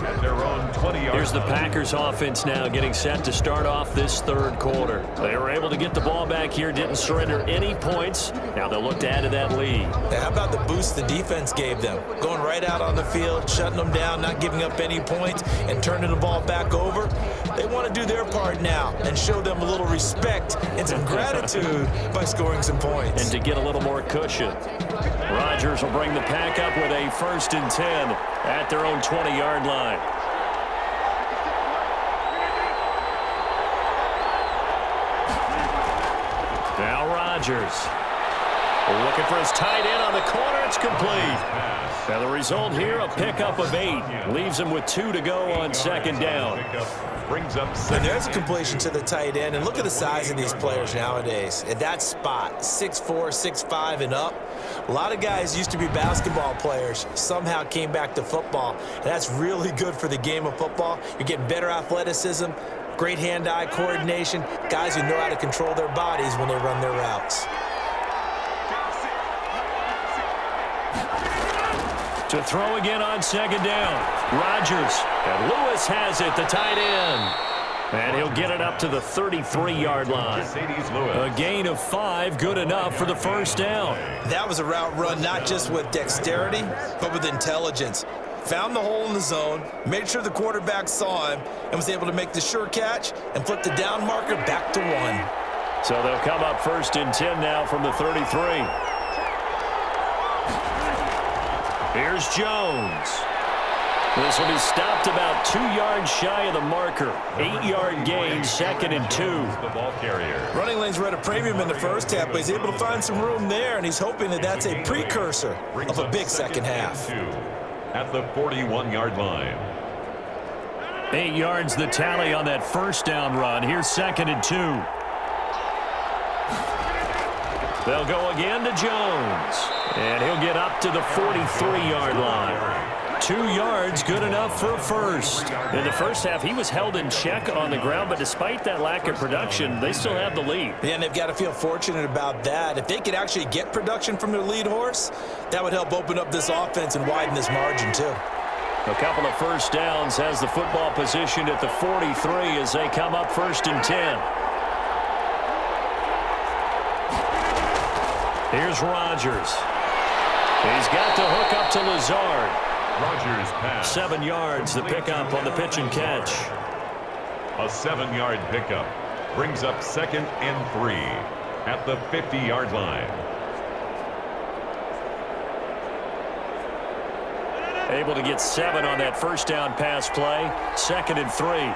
Here's the Packers offense now getting set to start off this 3rd quarter. They were able to get the ball back here, didn't surrender any points. Now they'll look to add to that lead. Yeah, how about the boost the defense gave them? Going right out on the field, shutting them down, not giving up any points, and turning the ball back over. They want to do their part now and show them a little respect and some gratitude by scoring some points. And to get a little more cushion. Rodgers will bring the Pack up with a 1st and 10 at their own 20-yard line. Now Rodgers looking for his tight end on the corner. It's complete. Now the result here, a pickup of 8. Leaves him with 2 to go on 2nd down. And there's a completion to the tight end. And look at the size of these players nowadays. At that spot, 6'4", 6'5", and up. A lot of guys used to be basketball players, somehow came back to football. And that's really good for the game of football. You're getting better athleticism, great hand-eye coordination, guys who know how to control their bodies when they run their routes. To throw again on 2nd down. Rodgers. And Lewis has it, the tight end. And he'll get it up to the 33-yard line. A gain of 5, good enough for the 1st down. That was a route run not just with dexterity, but with intelligence. Found the hole in the zone, made sure the quarterback saw him, and was able to make the sure catch and flip the down marker back to 1. So they'll come up 1st and 10 now from the 33. Here's Jones. This will be stopped about 2 yards shy of the marker. 8-yard gain, 2nd and 2. The ball carrier. Running lanes were at a premium in the first half, but he's able to find some room there, and he's hoping that that's a precursor of a big second half. At the 41-yard line. 8 yards the tally on that 1st down run. Here's 2nd and 2. They'll go again to Jones. And he'll get up to the 43-yard line. 2 yards, good enough for a 1st. In the first half, he was held in check on the ground, but despite that lack of production, they still have the lead. Yeah, and they've got to feel fortunate about that. If they could actually get production from their lead horse, that would help open up this offense and widen this margin, too. A couple of 1st downs has the football positioned at the 43 as they come up 1st and 10. Here's Rodgers. He's got the hook up to Lazard. Rodgers pass. 7 yards, the pickup on the pitch and catch. A 7-yard pickup brings up 2nd and 3 at the 50-yard line. Able to get 7 on that 1st down pass play. 2nd and 3.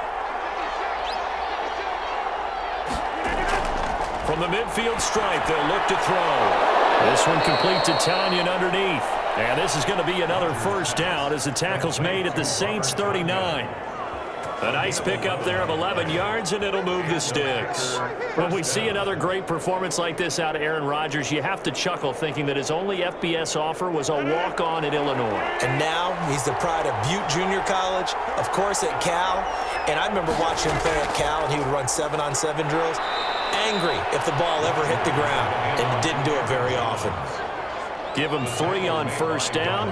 From the midfield stripe, they'll look to throw. This one complete to Tanyan underneath. And this is going to be another 1st down as the tackle's made at the Saints 39. A nice pickup there of 11 yards, and it'll move the sticks. When we see another great performance like this out of Aaron Rodgers, you have to chuckle thinking that his only FBS offer was a walk-on at Illinois. And now he's the pride of Butte Junior College, of course at Cal. And I remember watching him play at Cal, and he would run 7-on-7 drills. Angry if the ball ever hit the ground, and didn't do it very often. Give him 3 on first down.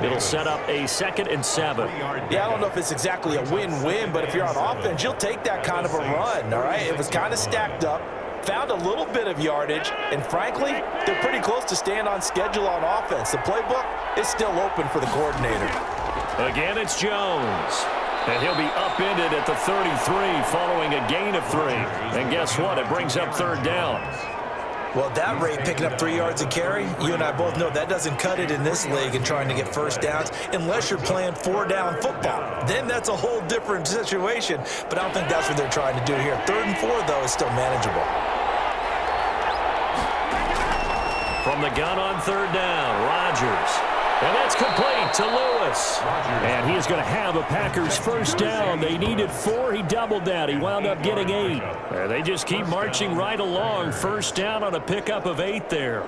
It'll set up a 2nd and 7. Yeah, I don't know if it's exactly a win-win, but if you're on offense, you'll take that kind of a run, all right? It was kind of stacked up, found a little bit of yardage, and frankly, they're pretty close to staying on schedule on offense. The playbook is still open for the coordinator. Again, it's Jones. And he'll be upended at the 33 following a gain of 3. And guess what? It brings up 3rd down. Well, at that rate, picking up 3 yards a carry, you and I both know that doesn't cut it in this league and trying to get first downs unless you're playing 4-down football. Then that's a whole different situation, but I don't think that's what they're trying to do here. 3rd and 4, though, is still manageable. From the gun on 3rd down, Rodgers. And that's complete to Lewis. And he is going to have a Packers first down. They needed 4. He doubled that. He wound up getting 8. And they just keep marching right along. First down on a pickup of 8 there.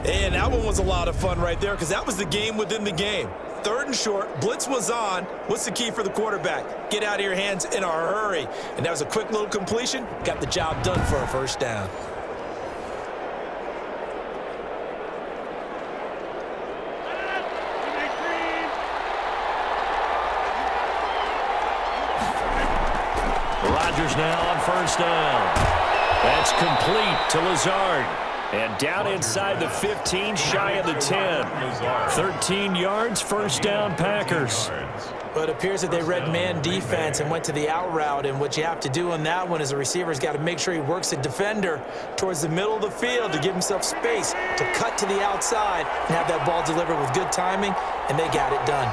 And that one was a lot of fun right there because that was the game within the game. 3rd and short, blitz was on. What's the key for the quarterback? Get out of your hands in a hurry. And that was a quick little completion. Got the job done for a first down. Rodgers now on first down. That's complete to Lazard. And down inside the 15, shy of the 10. 13 yards, first down Packers. But it appears that they read man defense and went to the out route. And what you have to do on that one is the receiver's got to make sure he works a defender towards the middle of the field to give himself space to cut to the outside and have that ball delivered with good timing, and they got it done.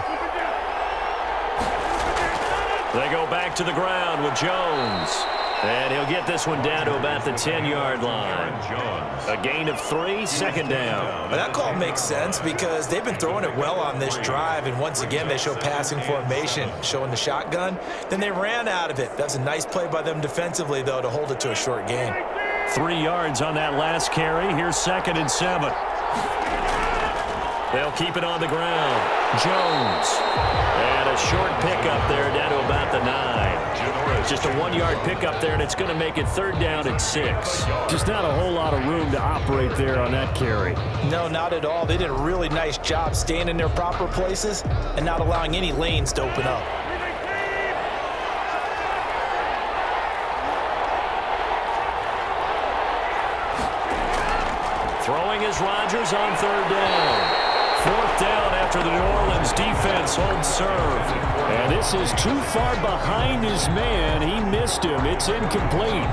They go back to the ground with Jones. And he'll get this one down to about the 10-yard line. A gain of 3, 2nd down. Well, that call makes sense because they've been throwing it well on this drive, and once again they show passing formation, showing the shotgun. Then they ran out of it. That's a nice play by them defensively, though, to hold it to a short gain. 3 yards on that last carry. Here's 2nd and 7. They'll keep it on the ground. Jones. And a short pickup there down to about the 9. Just a 1-yard pickup there, and it's going to make it 3rd down and 6. Just not a whole lot of room to operate there on that carry. No, not at all. They did a really nice job staying in their proper places and not allowing any lanes to open up. Throwing is Rodgers on 3rd down. 4th down after the New Orleans defense holds serve. And this is too far behind his man. He missed him. It's incomplete.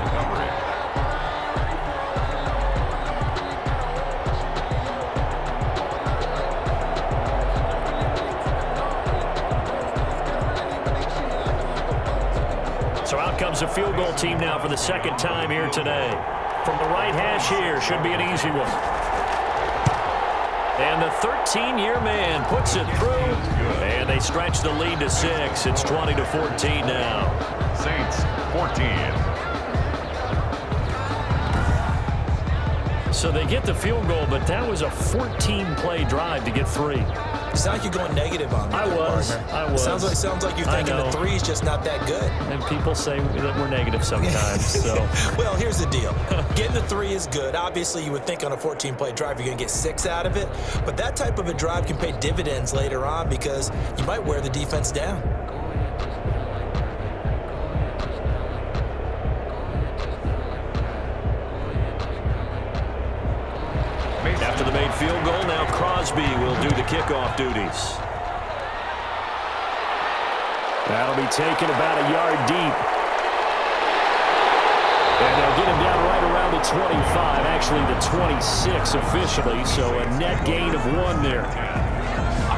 So out comes a field goal team now for the 2nd time here today. From the right hash here, should be an easy one. And the 13-year man puts it through, and they stretch the lead to 6. It's 20-14 now. Saints 14. So they get the field goal, but that was a 14-play drive to get 3. It's not like you're going negative on me. I was. Sounds like you're thinking the 3 is just not that good. And people say that we're negative sometimes. So. Well, here's the deal. Getting the 3 is good. Obviously, you would think on a 14-play drive you're going to get 6 out of it. But that type of a drive can pay dividends later on because you might wear the defense down. After the made field goal, now Crosby will do the kickoff duties. That'll be taken about a yard deep. And they'll get him down right around the 25, actually the 26 officially, so a net gain of 1 there.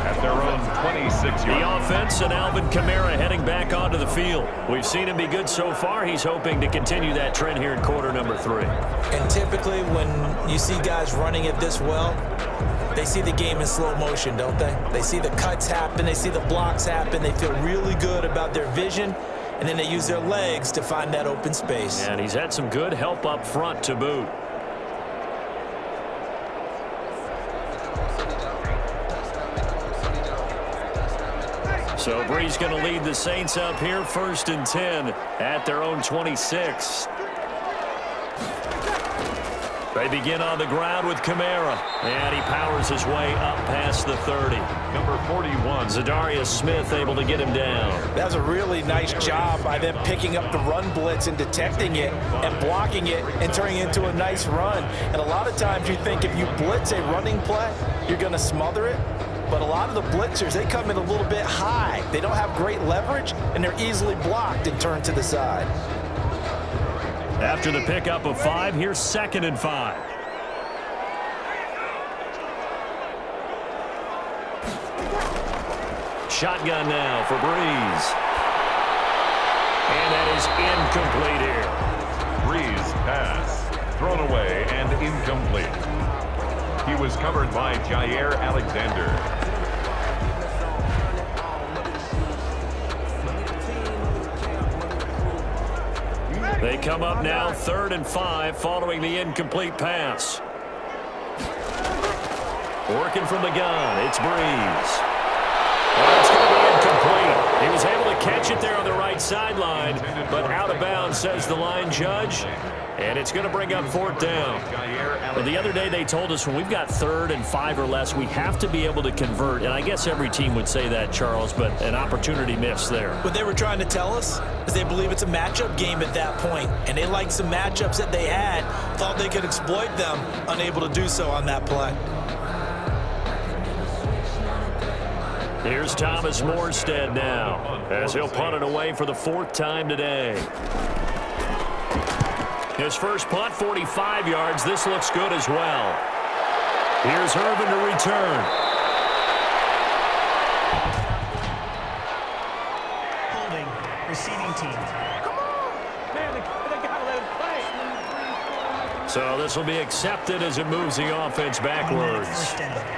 At their own 26 The offense and Alvin Kamara heading back onto the field. We've seen him be good so far. He's hoping to continue that trend here in quarter number 3. And typically when you see guys running it this well, they see the game in slow motion, don't they? They see the cuts happen, they see the blocks happen, they feel really good about their vision, and then they use their legs to find that open space. And he's had some good help up front to boot. So Brees going to lead the Saints up here, 1st and 10 at their own 26. They begin on the ground with Kamara, and he powers his way up past the 30. Number 41. Zadarius Smith able to get him down. That's a really nice job by them picking up the run blitz and detecting it and blocking it and turning it into a nice run. And a lot of times you think if you blitz a running play, you're going to smother it. But a lot of the blitzers, they come in a little bit high. They don't have great leverage, and they're easily blocked and turned to the side. After the pickup of 5, here's 2nd and 5. Shotgun now for Breeze. And that is incomplete here. Breeze pass. Thrown away and incomplete. He was covered by Jair Alexander. They come up now 3rd and 5 following the incomplete pass. Working from the gun, it's Breeze. Well, it's going to be incomplete. He was able to catch it there on the right sideline, but out of bounds, says the line judge. And it's going to bring up 4th down. Well, the other day they told us when we've got 3rd and 5 or less, we have to be able to convert. And I guess every team would say that, Charles, but an opportunity missed there. What they were trying to tell us is they believe it's a matchup game at that point, and they liked some matchups that they had, thought they could exploit them, unable to do so on that play. Here's Thomas Morstead now, as he'll punt it away for the 4th time today. His first punt, 45 yards. This looks good as well. Here's Irvin to return. Holding, receiving team. Come on! Man, they gotta let him play. So this will be accepted as it moves the offense backwards. First down.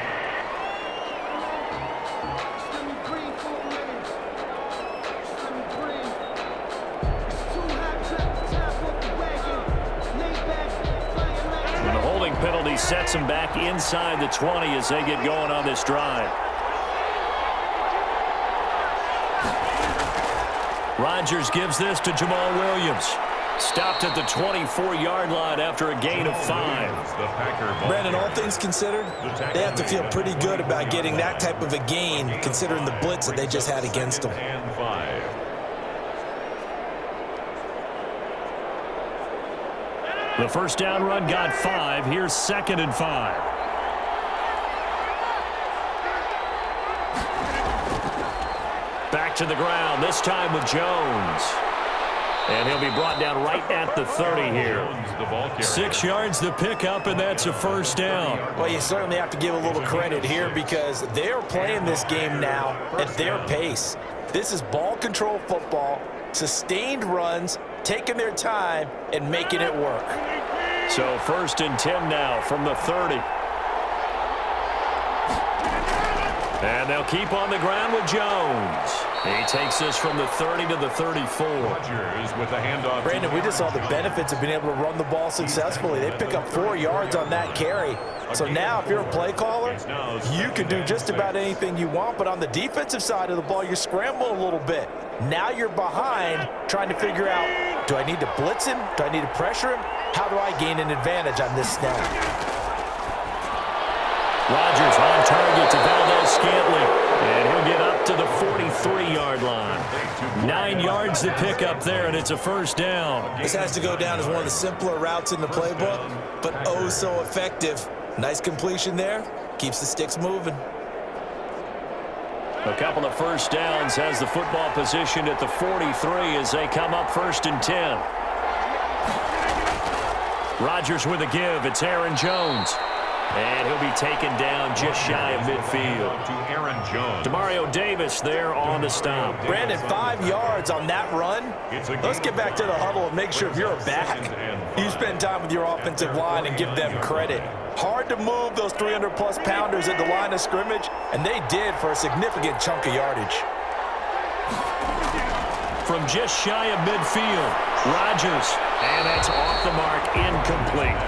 Penalty sets them back inside the 20 as they get going on this drive. Rodgers gives this to Jamal Williams. Stopped at the 24-yard line after a gain of 5. Brandon, all things considered, they have to feel pretty good about getting that type of a gain considering the blitz that they just had against them. And 5. The first down run got 5. Here's 2nd and 5. Back to the ground, this time with Jones. And he'll be brought down right at the 30 here. 6 yards the pickup, and that's a first down. Well, you certainly have to give a little credit here because they're playing this game now at their pace. This is ball control football, sustained runs, taking their time and making it work. So 1st and 10 now from the 30. And they'll keep on the ground with Jones. He takes this from the 30 to the 34. Rodgers with the handoff. Brandon, we just saw the benefits of being able to run the ball successfully. They pick up 4 yards on that carry. So now if you're a play caller, you can do just about anything you want, but on the defensive side of the ball, you scramble a little bit. Now you're behind trying to figure out, do I need to blitz him? Do I need to pressure him? How do I gain an advantage on this snap? Rodgers on target to Valdez-Scantling, and he'll get up to the 43-yard line. 9 yards to pick up there, and it's a first down. This has to go down as one of the simpler routes in the playbook, but oh so effective. Nice completion there. Keeps the sticks moving. A couple of first downs has the football positioned at the 43 as they come up 1st and 10. Rodgers with a give. It's Aaron Jones. And he'll be taken down just shy of midfield. To Aaron Jones. Demario Davis there on the stop. Brandon, 5 yards on that run. Let's get back to the huddle and make sure if you're a back, you spend time with your offensive line and give them credit. Hard to move those 300-plus pounders at the line of scrimmage, and they did for a significant chunk of yardage. From just shy of midfield, Rodgers. And that's off the mark, incomplete.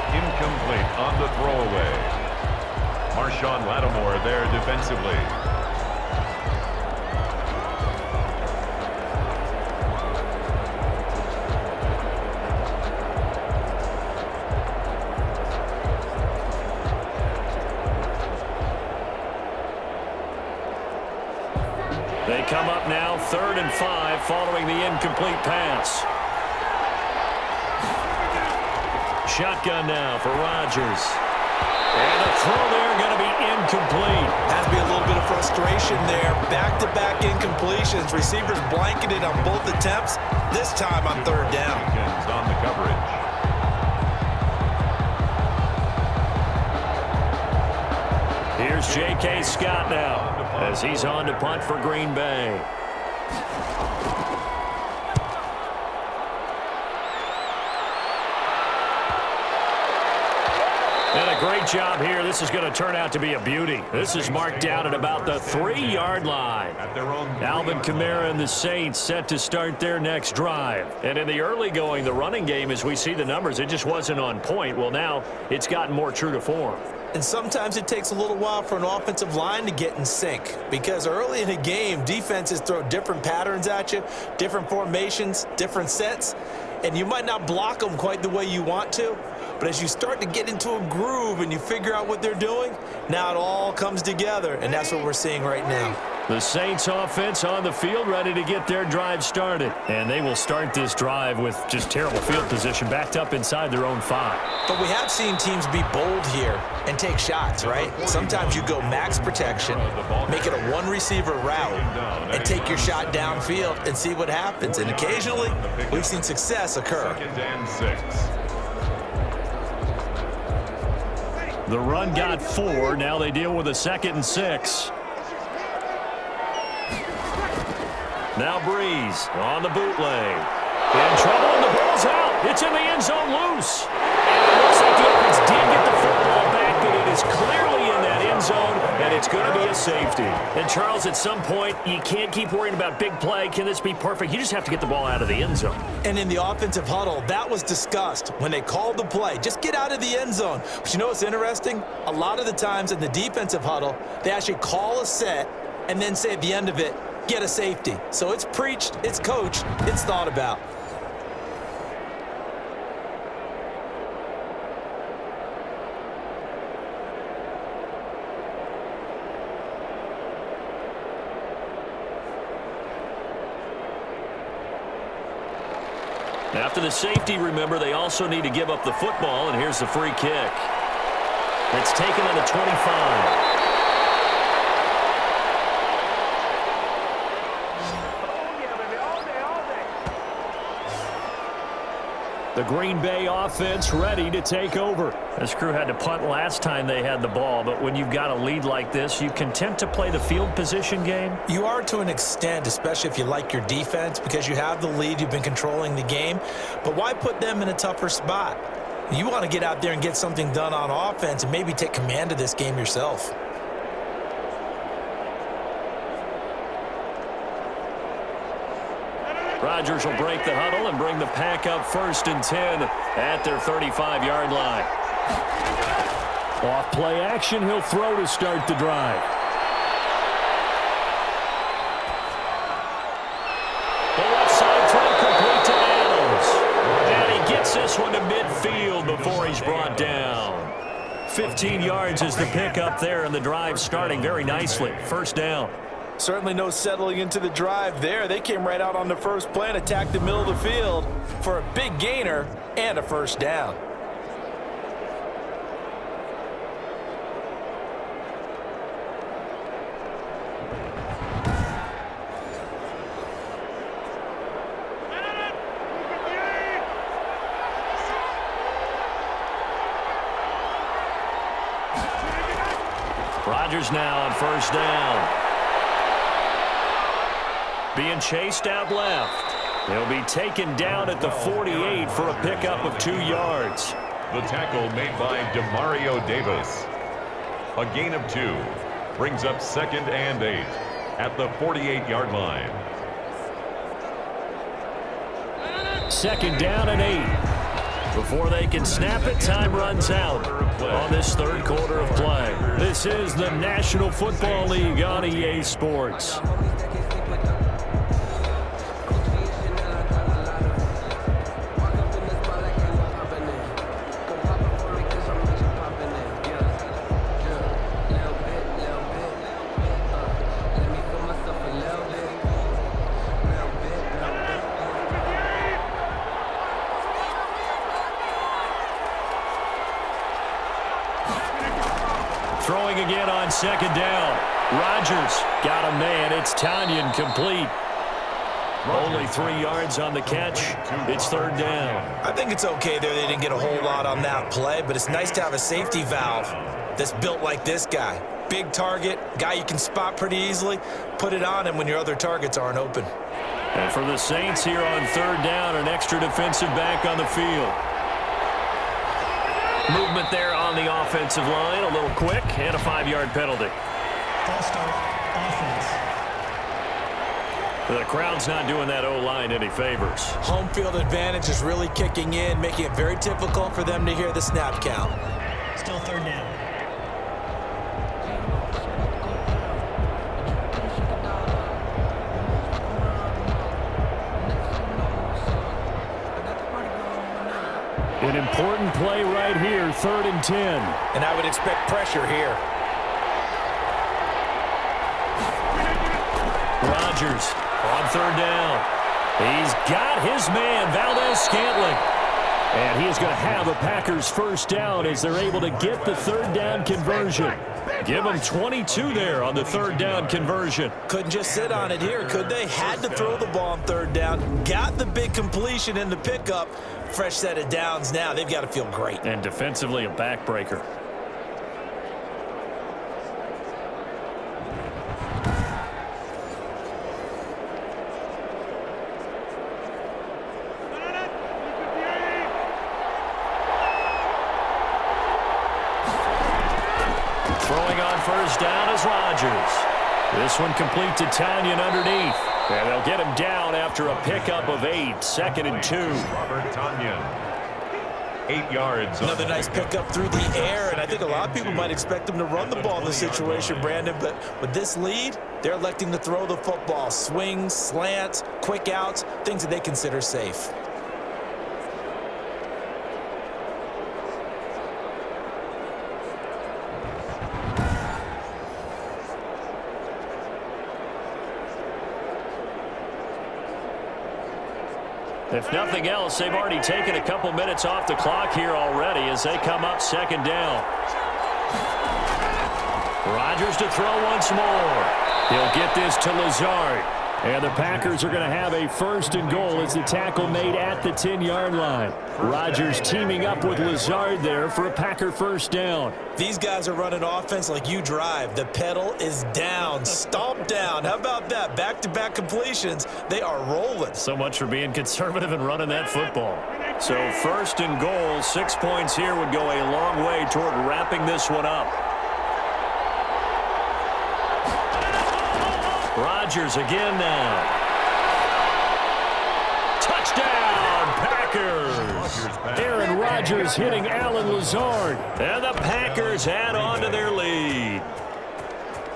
Incomplete on the throwaway. Marshawn Lattimore there defensively. They come up now 3rd and 5 following the incomplete pass. Shotgun now for Rodgers. And a throw there going to be incomplete. Has to be a little bit of frustration there. Back-to-back incompletions. Receivers blanketed on both attempts. This time on 3rd down. On the coverage. Here's J.K. Scott now as he's on to punt for Green Bay. And a great job here. This is going to turn out to be a beauty. This is marked down at about the 3-yard line. Alvin Kamara and the Saints set to start their next drive. And in the early going, the running game, as we see the numbers, it just wasn't on point. Well, now it's gotten more true to form. And sometimes it takes a little while for an offensive line to get in sync because early in a game, defenses throw different patterns at you, different formations, different sets, and you might not block them quite the way you want to. But as you start to get into a groove and you figure out what they're doing, now it all comes together, and that's what we're seeing right now. The Saints offense on the field ready to get their drive started. And they will start this drive with just terrible field position backed up inside their own 5. But we have seen teams be bold here and take shots, right? Sometimes you go max protection, make it a one-receiver route, and take your shot downfield and see what happens. And occasionally, we've seen success occur. 2nd and 6. The run got 4. Now they deal with a 2nd and 6. Now Breeze on the bootleg. In trouble, and the ball's out. It's in the end zone loose. And it looks like the offense did get the football back, but it is clearly in that end zone, and it's going to be a safety. And, Charles, at some point, you can't keep worrying about big play. Can this be perfect? You just have to get the ball out of the end zone. And in the offensive huddle, that was discussed when they called the play. Just get out of the end zone. But you know what's interesting? A lot of the times in the defensive huddle, they actually call a set and then say at the end of it, get a safety. So it's preached, it's coached, it's thought about. After the safety, remember, they also need to give up the football, and here's the free kick. It's taken on the 25. The Green Bay offense ready to take over. This crew had to punt last time they had the ball, but when you've got a lead like this, you content to play the field position game? You are to an extent, especially if you like your defense, because you have the lead, you've been controlling the game. But why put them in a tougher spot? You want to get out there and get something done on offense and maybe take command of this game yourself. Rodgers will break the huddle and bring the pack up 1st and 10 at their 35-yard line. Off play action, he'll throw to start the drive. The left side throw complete to Adams. And he gets this one to midfield before he's brought down. 15 yards is the pickup there, and the drive starting very nicely. 1st down. Certainly no settling into the drive there. They came right out on the first play and attacked the middle of the field for a big gainer and a 1st down. Rodgers now on 1st down. Being chased out left. He'll be taken down at the 48 for a pickup of 2 yards. The tackle made by Demario Davis. A gain of 2 brings up 2nd and 8 at the 48-yard line. 2nd down and 8. Before they can snap it, time runs out on this 3rd quarter of play. This is the National Football League on EA Sports. again on second down. Rodgers got a man. It's Tanyan complete. Only 3 yards on the catch. It's third down. I think it's okay there. They didn't get a whole lot on that play, but it's nice to have a safety valve that's built like this guy. Big target, guy you can spot pretty easily. Put it on him when your other targets aren't open. And for the Saints here on third down, an extra defensive back on the field. Movement there on the offensive line, a little quick, and a 5-yard penalty. False start, offense. The crowd's not doing that O-line any favors. Home field advantage is really kicking in, making it very difficult for them to hear the snap count. Still third down. An important play right here, 3rd and 10. And I would expect pressure here. Rodgers on third down. He's got his man, Valdez-Scantling. And he is going to have a Packers first down as they're able to get the third down conversion. Give them 22 there on the third down conversion. Couldn't just sit on it here, could they? Had to throw the ball on third down. Got the big completion in the pickup. Fresh set of downs now. They've got to feel great. And defensively, a backbreaker. Throwing on first down is Rodgers. This one complete to Tanyan underneath. And they'll get him down after a pickup of 8, 2nd and 2. Robert Tanyan, 8 yards. Another nice pickup through the air, and I think a lot of people might expect them to run the ball in this situation, Brandon, but with this lead, they're electing to throw the football. Swings, slants, quick outs, things that they consider safe. If nothing else, they've already taken a couple minutes off the clock here already as they come up second down. Rodgers to throw once more. He'll get this to Lazard. And the Packers are going to have a 1st and goal as the tackle made at the 10-yard line. Rodgers teaming up with Lazard there for a Packer first down. These guys are running offense like you drive. The pedal is down, stomp down. How about that? Back-to-back completions. They are rolling. So much for being conservative and running that football. So 1st and goal, 6 points here would go a long way toward wrapping this one up. Rodgers again now. Touchdown, Packers. Aaron Rodgers hitting Alan Lazard. And the Packers add on to their lead.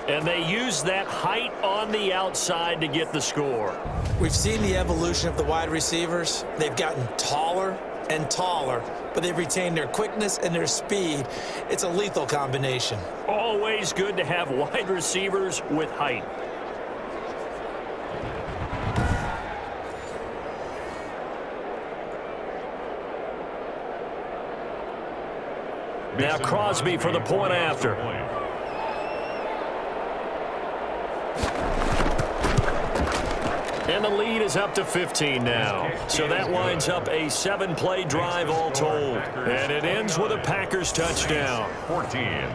And they use that height on the outside to get the score. We've seen the evolution of the wide receivers. They've gotten taller and taller, but they've retained their quickness and their speed. It's a lethal combination. Always good to have wide receivers with height. Now Crosby for the point after. And the lead is up to 15 now. So that winds up a 7-play drive all told. And it ends with a Packers touchdown. 14.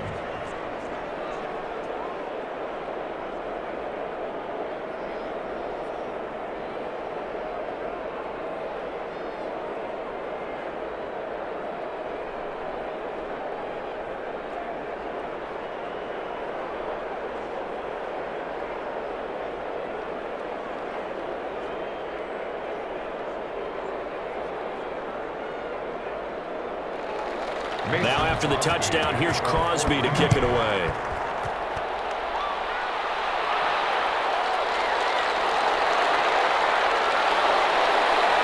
Now after the touchdown, here's Crosby to kick it away.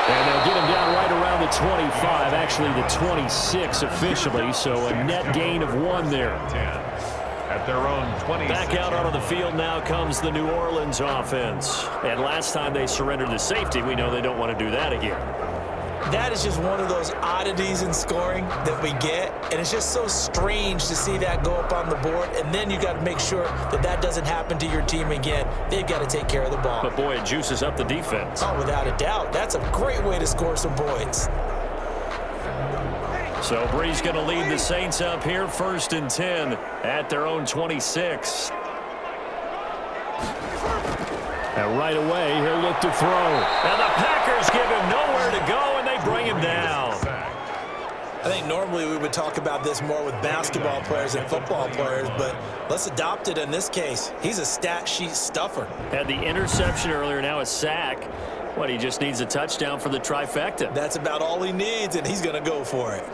And they'll get him down right around the 25, actually the 26 officially, so a net gain of 1 there. 10 at their own 20. Back out onto the field now comes the New Orleans offense. And last time they surrendered to safety, we know they don't want to do that again. That is just one of those oddities in scoring that we get, and it's just so strange to see that go up on the board, and then you got to make sure that that doesn't happen to your team again. They've got to take care of the ball. But, boy, it juices up the defense. Oh, without a doubt. That's a great way to score some points. So Brees going to lead the Saints up here, 1st and 10 at their own 26. And right away, he'll look to throw. And the Packers give him nowhere to go, and they bring him down. I think normally we would talk about this more with basketball players and football players, but let's adopt it in this case. He's a stat sheet stuffer. Had the interception earlier, now a sack. What, he just needs a touchdown for the trifecta. That's about all he needs, and he's going to go for it.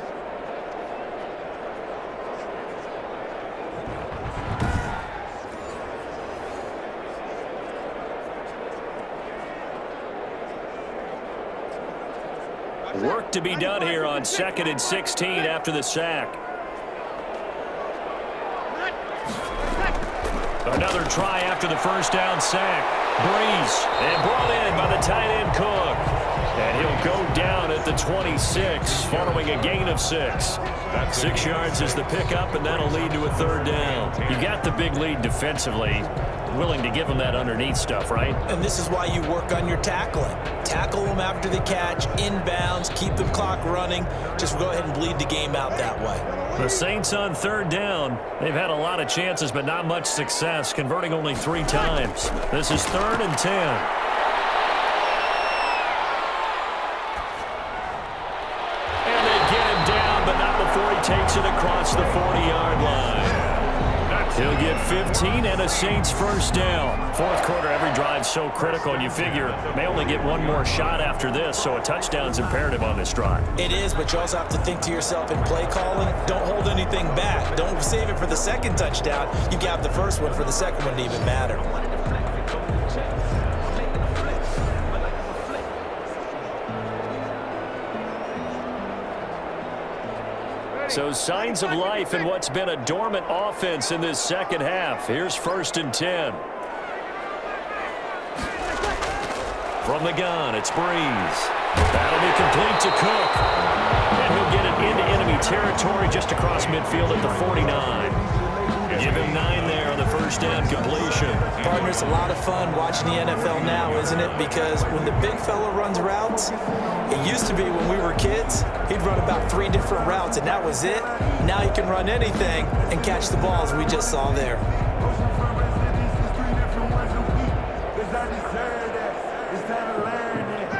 Work to be done here on 2nd and 16 after the sack. Another try after the first down sack. Brees, and brought in by the tight end Cook. And he'll go down at the 26 following a gain of 6. 6 yards is the pickup, and that'll lead to a 3rd down. You got the big lead defensively. Willing to give them that underneath stuff, right? And this is why you work on your tackling. Tackle them after the catch, inbounds, keep the clock running. Just go ahead and bleed the game out that way. The Saints on 3rd down. They've had a lot of chances, but not much success, converting only 3 times. This is 3rd and 10. And they get him down, but not before he takes it across the 40-yard line. He'll get 15 and a Saints 1st down. 4th quarter, every drive so critical, and you figure may only get one more shot after this, so a touchdown's imperative on this drive. It is, but you also have to think to yourself in play calling, don't hold anything back. Don't save it for the 2nd touchdown. You got the 1st one for the 2nd one to even matter. So signs of life in what's been a dormant offense in this 2nd half. Here's 1st and 10. From the gun, it's Brees. That'll be complete to Cook. And he'll get it into enemy territory just across midfield at the 49. Give him 9 there on the 1st down completion. Partner, it's a lot of fun watching the NFL now, isn't it? Because when the big fella runs routes, it used to be when we were kids, he'd run about 3 different routes, and that was it. Now he can run anything and catch the balls we just saw there.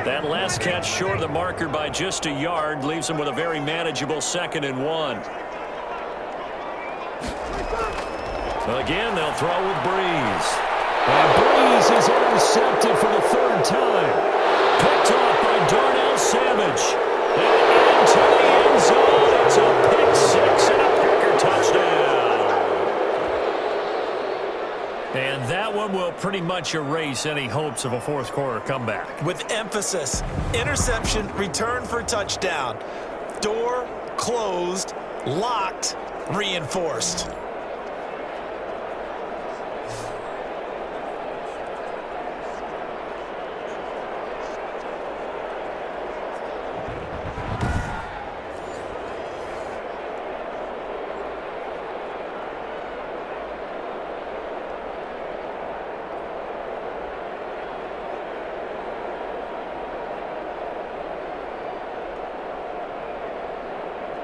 That last catch short of the marker by just a yard leaves him with a very manageable 2nd and 1. Again, they'll throw with Brees. And Brees is intercepted for the 3rd time. Picked off by Darnell Savage. And into the end zone. It's a pick 6 and a Packer touchdown. And that one will pretty much erase any hopes of a 4th quarter comeback. With emphasis, interception, return for touchdown. Door closed, locked, reinforced.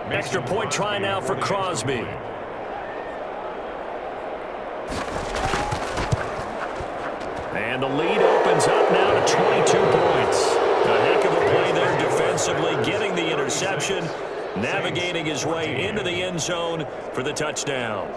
Extra point try now for Crosby. And the lead opens up now to 22 points. A heck of a play there defensively, getting the interception, navigating his way into the end zone for the touchdown.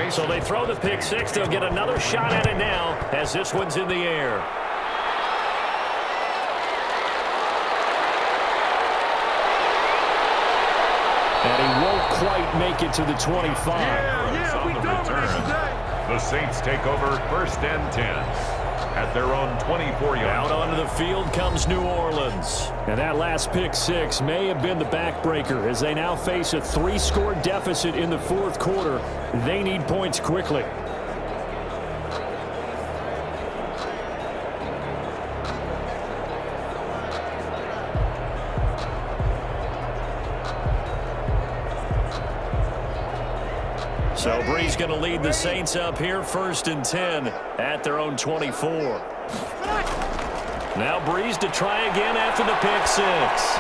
So they throw the pick 6. They'll get another shot at it now as this one's in the air. make it to the 25. On the return. The Saints take over 1st and 10 at their own 24-yard. Out onto the field comes New Orleans. And that last pick six may have been the backbreaker as they now face a 3-score deficit in the fourth quarter. They need points quickly. So Brees going to lead the Saints up here 1st and 10 at their own 24. Now Brees to try again after the pick six.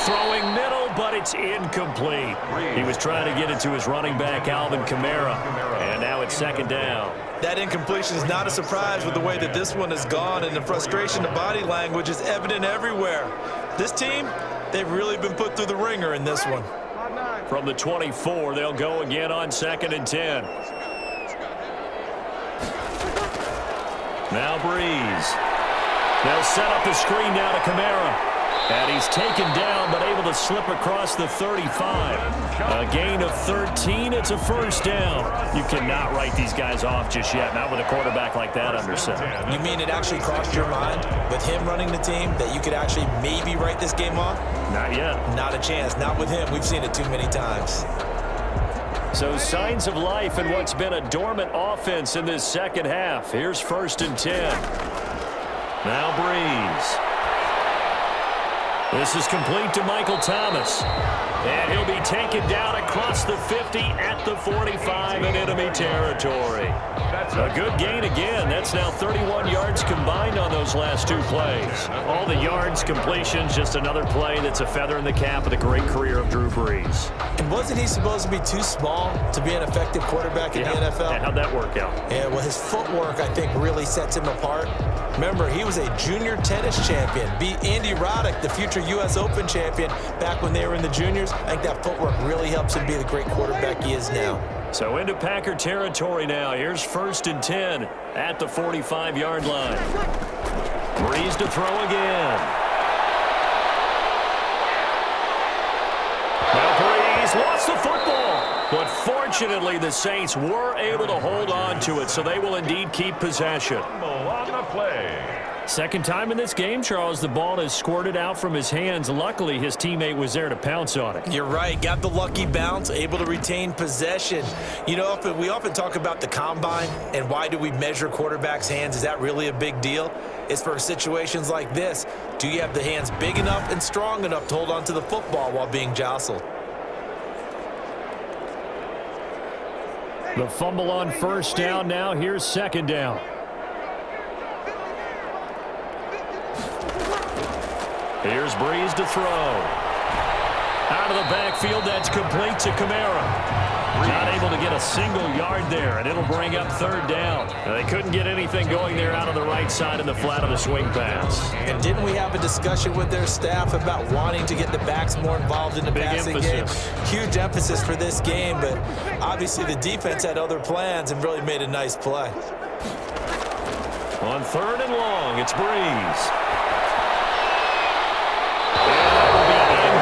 Throwing middle, but it's incomplete. He was trying to get it to his running back, Alvin Kamara. And now it's 2nd down. That incompletion is not a surprise with the way that this one has gone, and the frustration, the body language is evident everywhere. This team, they've really been put through the ringer in this one. From the 24, they'll go again on 2nd and 10. Now Brees. They'll set up the screen now to Kamara. And he's taken down, but able to slip across the 35. A gain of 13. It's a 1st down. You cannot write these guys off just yet, not with a quarterback like that under center. You mean it actually crossed your mind with him running the team that you could actually maybe write this game off? Not yet. Not a chance. Not with him. We've seen it too many times. So signs of life in what's been a dormant offense in this second half. Here's 1st and 10. Now Brees. This is complete to Michael Thomas. And he'll be taken down across the 50 at the 45 in enemy territory. A good gain again. That's now 31 yards combined on those last 2 plays. All the yards, completions, just another play that's a feather in the cap of the great career of Drew Brees. And wasn't he supposed to be too small to be an effective quarterback in the NFL? Yeah, how'd that work out? Yeah, well, his footwork, I think, really sets him apart. Remember, he was a junior tennis champion, beat Andy Roddick, the future U.S. Open champion, back when they were in the juniors. I think that footwork really helps him be the great quarterback he is now. So into Packer territory now. Here's 1st and 10 at the 45-yard line. Brees to throw again. Now Brees lost the football. But fortunately, the Saints were able to hold on to it, so they will indeed keep possession. On the play. Second time in this game, Charles, the ball has squirted out from his hands. Luckily, his teammate was there to pounce on it. You're right. Got the lucky bounce, able to retain possession. You know, we often talk about the combine and why do we measure quarterbacks' hands. Is that really a big deal? It's for situations like this. Do you have the hands big enough and strong enough to hold on to the football while being jostled? The fumble on 1st down now. Here's 2nd down. Here's Brees to throw. Out of the backfield, that's complete to Kamara. Not able to get a single yard there, and it'll bring up 3rd down. Now, they couldn't get anything going there out of the right side in the flat of the swing pass. And didn't we have a discussion with their staff about wanting to get the backs more involved in the passing game? Huge emphasis for this game, but obviously the defense had other plans and really made a nice play. On 3rd and long, it's Brees.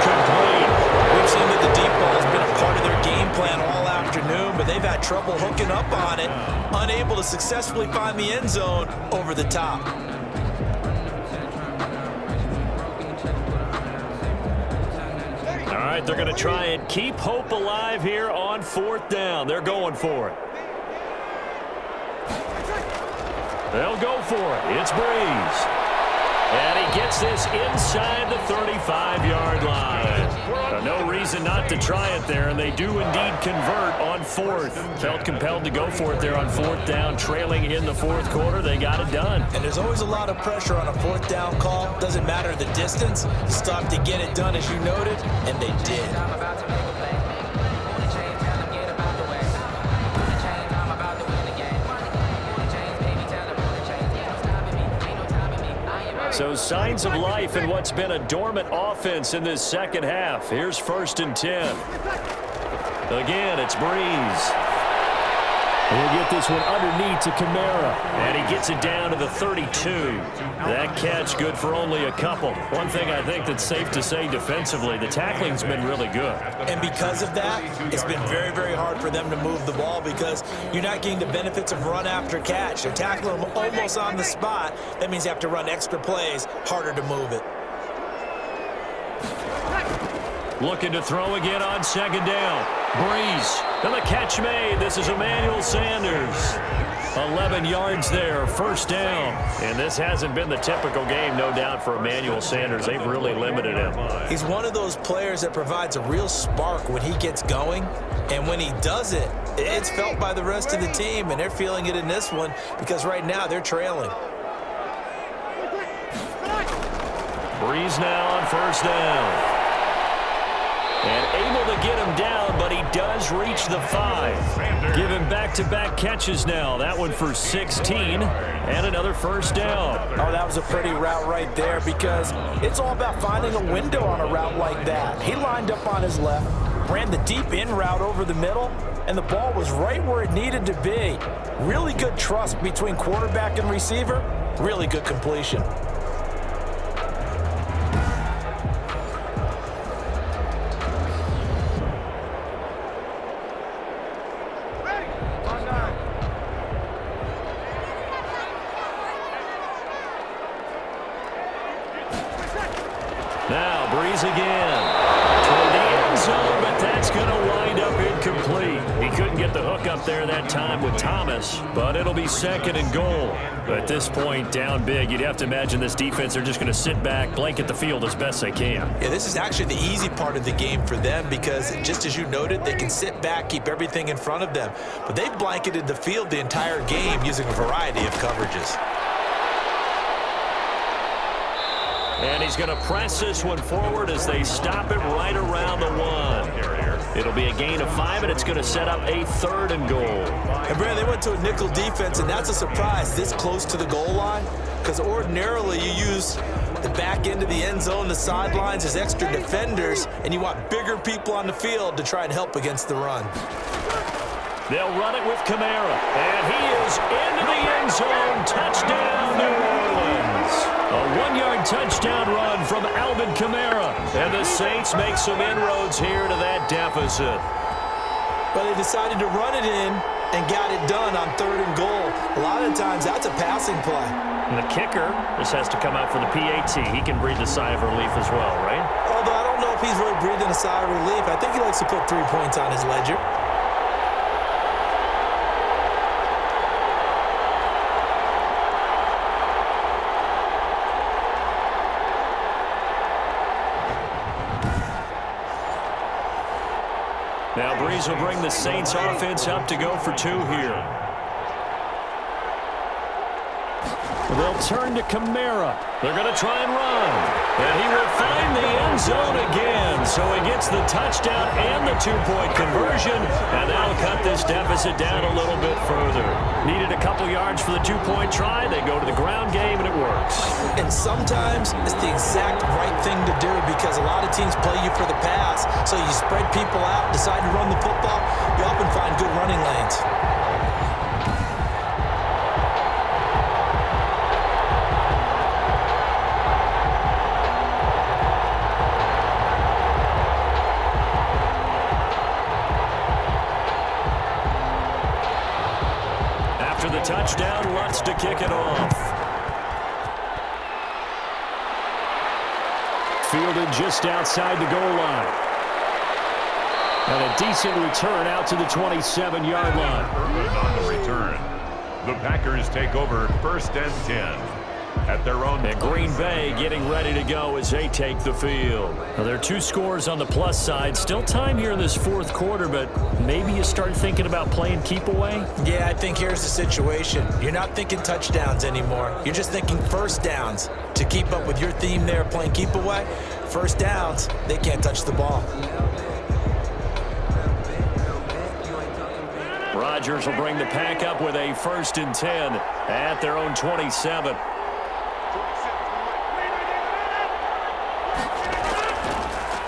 Incomplete. We've seen that the deep ball has been a part of their game plan all afternoon, but they've had trouble hooking up on it, unable to successfully find the end zone over the top. All right, they're going to try and keep hope alive here on 4th down. They're going for it. They'll go for it. It's Brees. And he gets this inside the 35-yard line. No reason not to try it there, and they do indeed convert on 4th. Felt compelled to go for it there on 4th down, trailing in the 4th quarter. They got it done. And there's always a lot of pressure on a 4th down call. Doesn't matter the distance. You stop to get it done, as you noted, and they did. So signs of life in what's been a dormant offense in this second half. Here's 1st and 10. Again, it's Brees. He'll get this one underneath to Kamara. And he gets it down to the 32. That catch good for only a couple. One thing I think that's safe to say defensively, the tackling's been really good. And because of that, it's been very, very hard for them to move the ball because you're not getting the benefits of run after catch. They're tackling them almost on the spot. That means you have to run extra plays, harder to move it. Looking to throw again on second down. Breeze. And the catch made. This is Emmanuel Sanders. 11 yards there, first down. And this hasn't been the typical game, no doubt, for Emmanuel Sanders. They've really limited him. He's one of those players that provides a real spark when he gets going. And when he does it, it's felt by the rest of the team. And they're feeling it in this one because right now they're trailing. Breeze now on first down. And able to get him down, but he does reach the 5. Give him back-to-back catches now. That one for 16 and another first down. Oh, that was a pretty route right there because it's all about finding a window on a route like that. He lined up on his left, ran the deep in route over the middle, and the ball was right where it needed to be. Really good trust between quarterback and receiver. Really good completion. Now, Breeze again. Toward the end zone, but that's going to wind up incomplete. He couldn't get the hook up there that time with Thomas, but it'll be second and goal. At this point, down big, you'd have to imagine this defense are just going to sit back, blanket the field as best they can. Yeah, this is actually the easy part of the game for them because, just as you noted, they can sit back, keep everything in front of them. But they've blanketed the field the entire game using a variety of coverages. And he's going to press this one forward as they stop it right around the 1. It'll be a gain of 5, and it's going to set up a third and goal. And, Brad, they went to a nickel defense, and that's a surprise this close to the goal line because ordinarily you use the back end of the end zone, the sidelines as extra defenders, and you want bigger people on the field to try and help against the run. They'll run it with Kamara, and he is into the end zone. Touchdown, New Orleans. A 1-yard touchdown run from Alvin Kamara. And the Saints make some inroads here to that deficit. But they decided to run it in and got it done on third and goal. A lot of times that's a passing play. And the kicker, this has to come out for the PAT. He can breathe a sigh of relief as well, right? Although I don't know if he's really breathing a sigh of relief. I think he likes to put 3 points on his ledger. Now Breeze will bring the Saints offense up to go for 2 here. They'll turn to Kamara. They're going to try and run. And he will find the end zone again. So he gets the touchdown and the 2-point conversion. And that'll cut this deficit down a little bit further. Needed a couple yards for the 2-point try. They go to the ground game, and it works. And sometimes it's the exact right thing to do because a lot of teams play you for the pass. So you spread people out, decide to run the football, you often find good running lanes. Touchdown, Lutz to kick it off. Fielded just outside the goal line. And a decent return out to the 27-yard line. On the return, the Packers take over 1st and 10 at their own. And Green Bay getting ready to go as they take the field. Now, there are 2 scores on the plus side. Still time here in this 4th quarter, but maybe you start thinking about playing keep away? Yeah, I think here's the situation. You're not thinking touchdowns anymore. You're just thinking first downs. To keep up with your theme there, playing keep away, first downs, they can't touch the ball. Rodgers will bring the Pack up with a 1st and 10 at their own 27.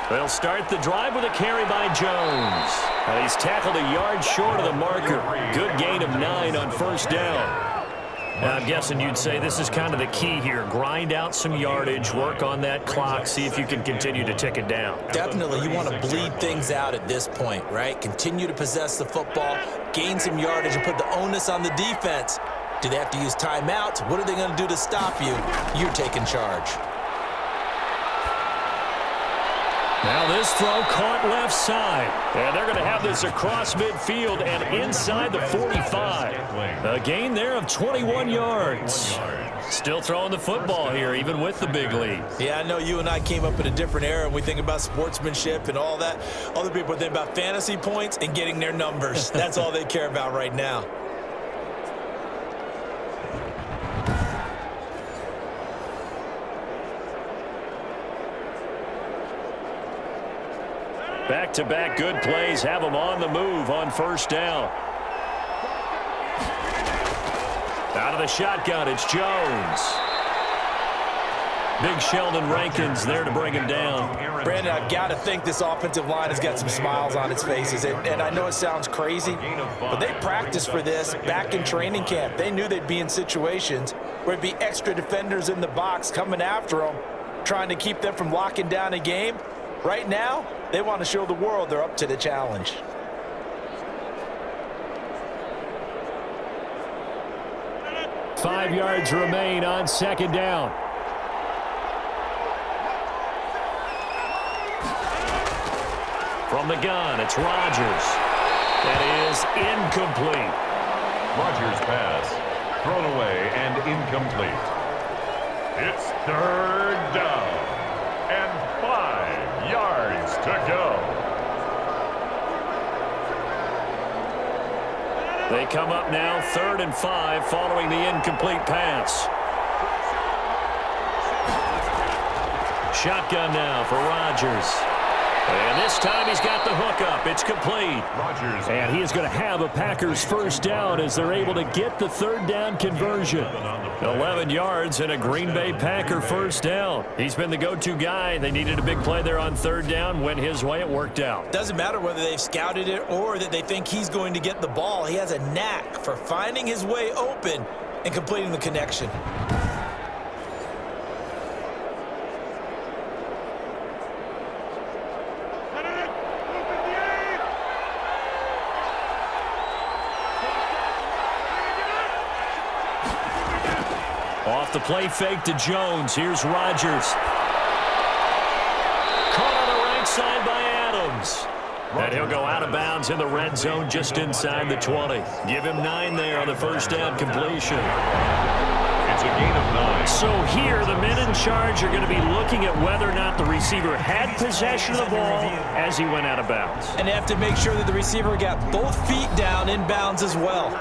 They'll start the drive with a carry by Jones. And he's tackled a yard short of the marker. Good gain of 9 on first down. Now, I'm guessing you'd say this is kind of the key here. Grind out some yardage, work on that clock, see if you can continue to tick it down. Definitely, you want to bleed things out at this point, right? Continue to possess the football, gain some yardage, and put the onus on the defense. Do they have to use timeouts? What are they going to do to stop you? You're taking charge. Now this throw caught left side. And they're going to have this across midfield and inside the 45. A gain there of 21 yards. Still throwing the football here, even with the big lead. Yeah, I know you and I came up in a different era, and we think about sportsmanship and all that. Other people think about fantasy points and getting their numbers. That's all they care about right now. Back-to-back good plays have them on the move on first down. Out of the shotgun, it's Jones. Big Sheldon Rankins there to bring him down. Brandon, I've got to think this offensive line has got some smiles on its faces. And I know it sounds crazy, but they practiced for this back in training camp. They knew they'd be in situations where it'd be extra defenders in the box coming after them, trying to keep them from locking down a game. Right now, they want to show the world they're up to the challenge. Five yards remain on second down. From the gun, it's Rodgers. That is incomplete. Rodgers' pass thrown away and incomplete. It's third down and 5 yards to go. They come up now 3rd and 5 following the incomplete pass. Shotgun now for Rodgers. And this time he's got the hook up. It's complete. Rodgers. And he is going to have a Packers first down as they're able to get the third down conversion. 11 yards and a Green Bay Packer first down. He's been the go-to guy. They needed a big play there on third down. Went his way. It worked out. Doesn't matter whether they've scouted it or that they think he's going to get the ball. He has a knack for finding his way open and completing the connection. Off the play fake to Jones. Here's Rodgers. Caught on the right side by Adams. And he'll go out of bounds in the red zone just inside the 20. Give him 9 there on the first down completion. It's a gain of 9. So here, the men in charge are going to be looking at whether or not the receiver had possession of the ball as he went out of bounds. And they have to make sure that the receiver got both feet down in bounds as well.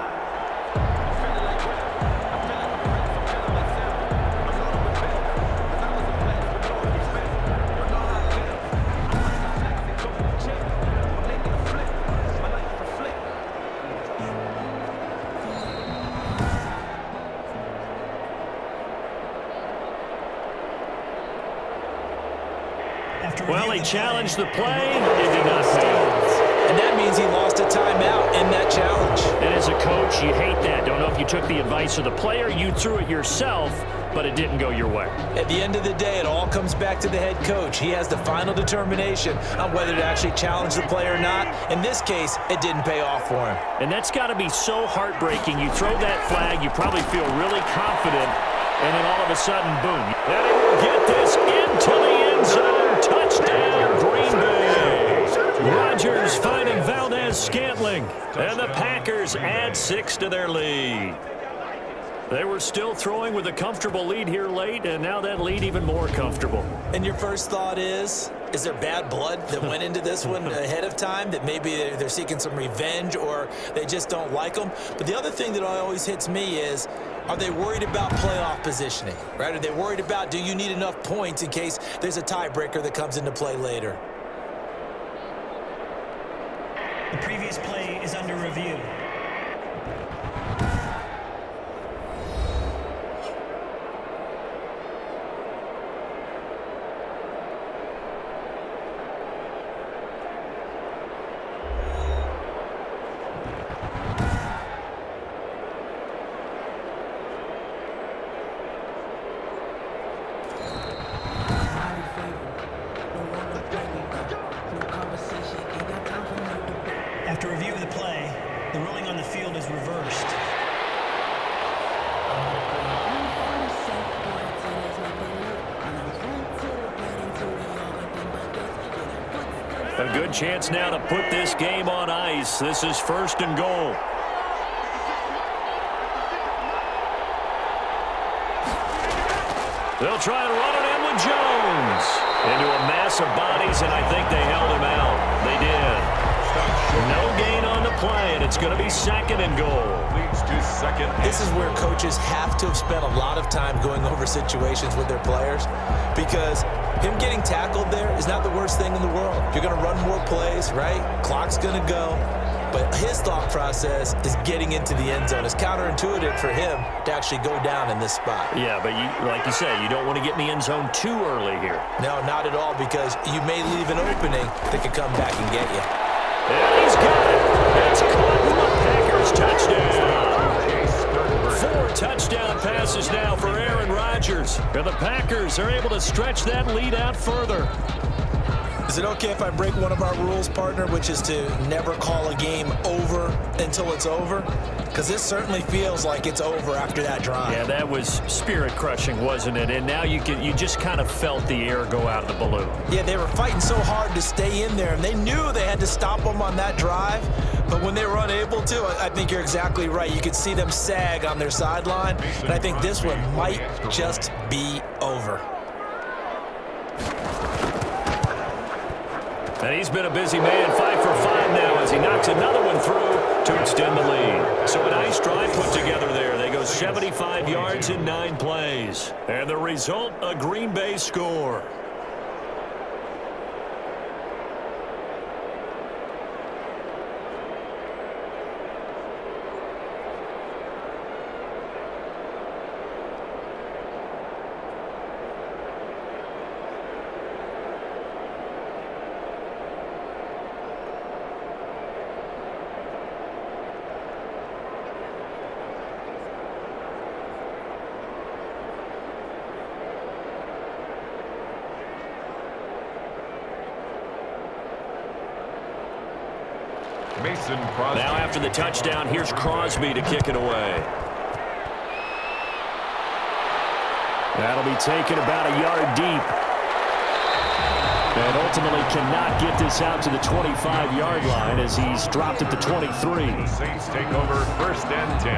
Well, he challenged the play. It did not pay off. And that means he lost a timeout in that challenge. And as a coach, you hate that. Don't know if you took the advice of the player, you threw it yourself, but it didn't go your way. At the end of the day, it all comes back to the head coach. He has the final determination on whether to actually challenge the play or not. In this case, it didn't pay off for him. And that's got to be so heartbreaking. You throw that flag, you probably feel really confident, and then all of a sudden, boom. And he will get this into the end zone. Touchdown, Green Bay. Rodgers finding Valdez-Scantling. And the Packers add 6 to their lead. They were still throwing with a comfortable lead here late, and now that lead even more comfortable. And your first thought is there bad blood that went into this one ahead of time, that maybe they're seeking some revenge or they just don't like them? But the other thing that always hits me is, are they worried about playoff positioning, right? Are they worried about, do you need enough points in case there's a tiebreaker that comes into play later? The previous play is under review. A good chance now to put this game on ice. This is 1st and goal. They'll try to run it in with Jones. Into a mass of bodies, and I think they held him out. They did. No gain on the play, and it's going to be 2nd and goal. Leads to second. This is where coaches have to have spent a lot of time going over situations with their players, because him getting tackled there is not the worst thing in the world. You're going to run more plays, right? Clock's going to go. But his thought process is getting into the end zone. It's counterintuitive for him to actually go down in this spot. Yeah, but like you said, you don't want to get in the end zone too early here. No, not at all, because you may leave an opening that could come back and get you. And he's got it. It's caught for a Packers touchdown. 4 touchdown passes now for Aaron Rodgers. And the Packers are able to stretch that lead out further. Is it okay if I break one of our rules, partner, which is to never call a game over until it's over? Because this certainly feels like it's over after that drive. Yeah, that was spirit-crushing, wasn't it? And now you just kind of felt the air go out of the balloon. Yeah, they were fighting so hard to stay in there, and they knew they had to stop them on that drive. But when they were unable to, I think you're exactly right. You could see them sag on their sideline, and I think this one might just be over. And he's been a busy man, 5 for 5 now as he knocks another one through to extend the lead. So a nice drive put together there. They go 75 yards in 9 plays. And the result, a Green Bay score. Mason Crosby. Now after the touchdown, here's Crosby to kick it away. That'll be taken about a yard deep. And ultimately cannot get this out to the 25-yard line as he's dropped at the 23. The Saints take over 1st and 10.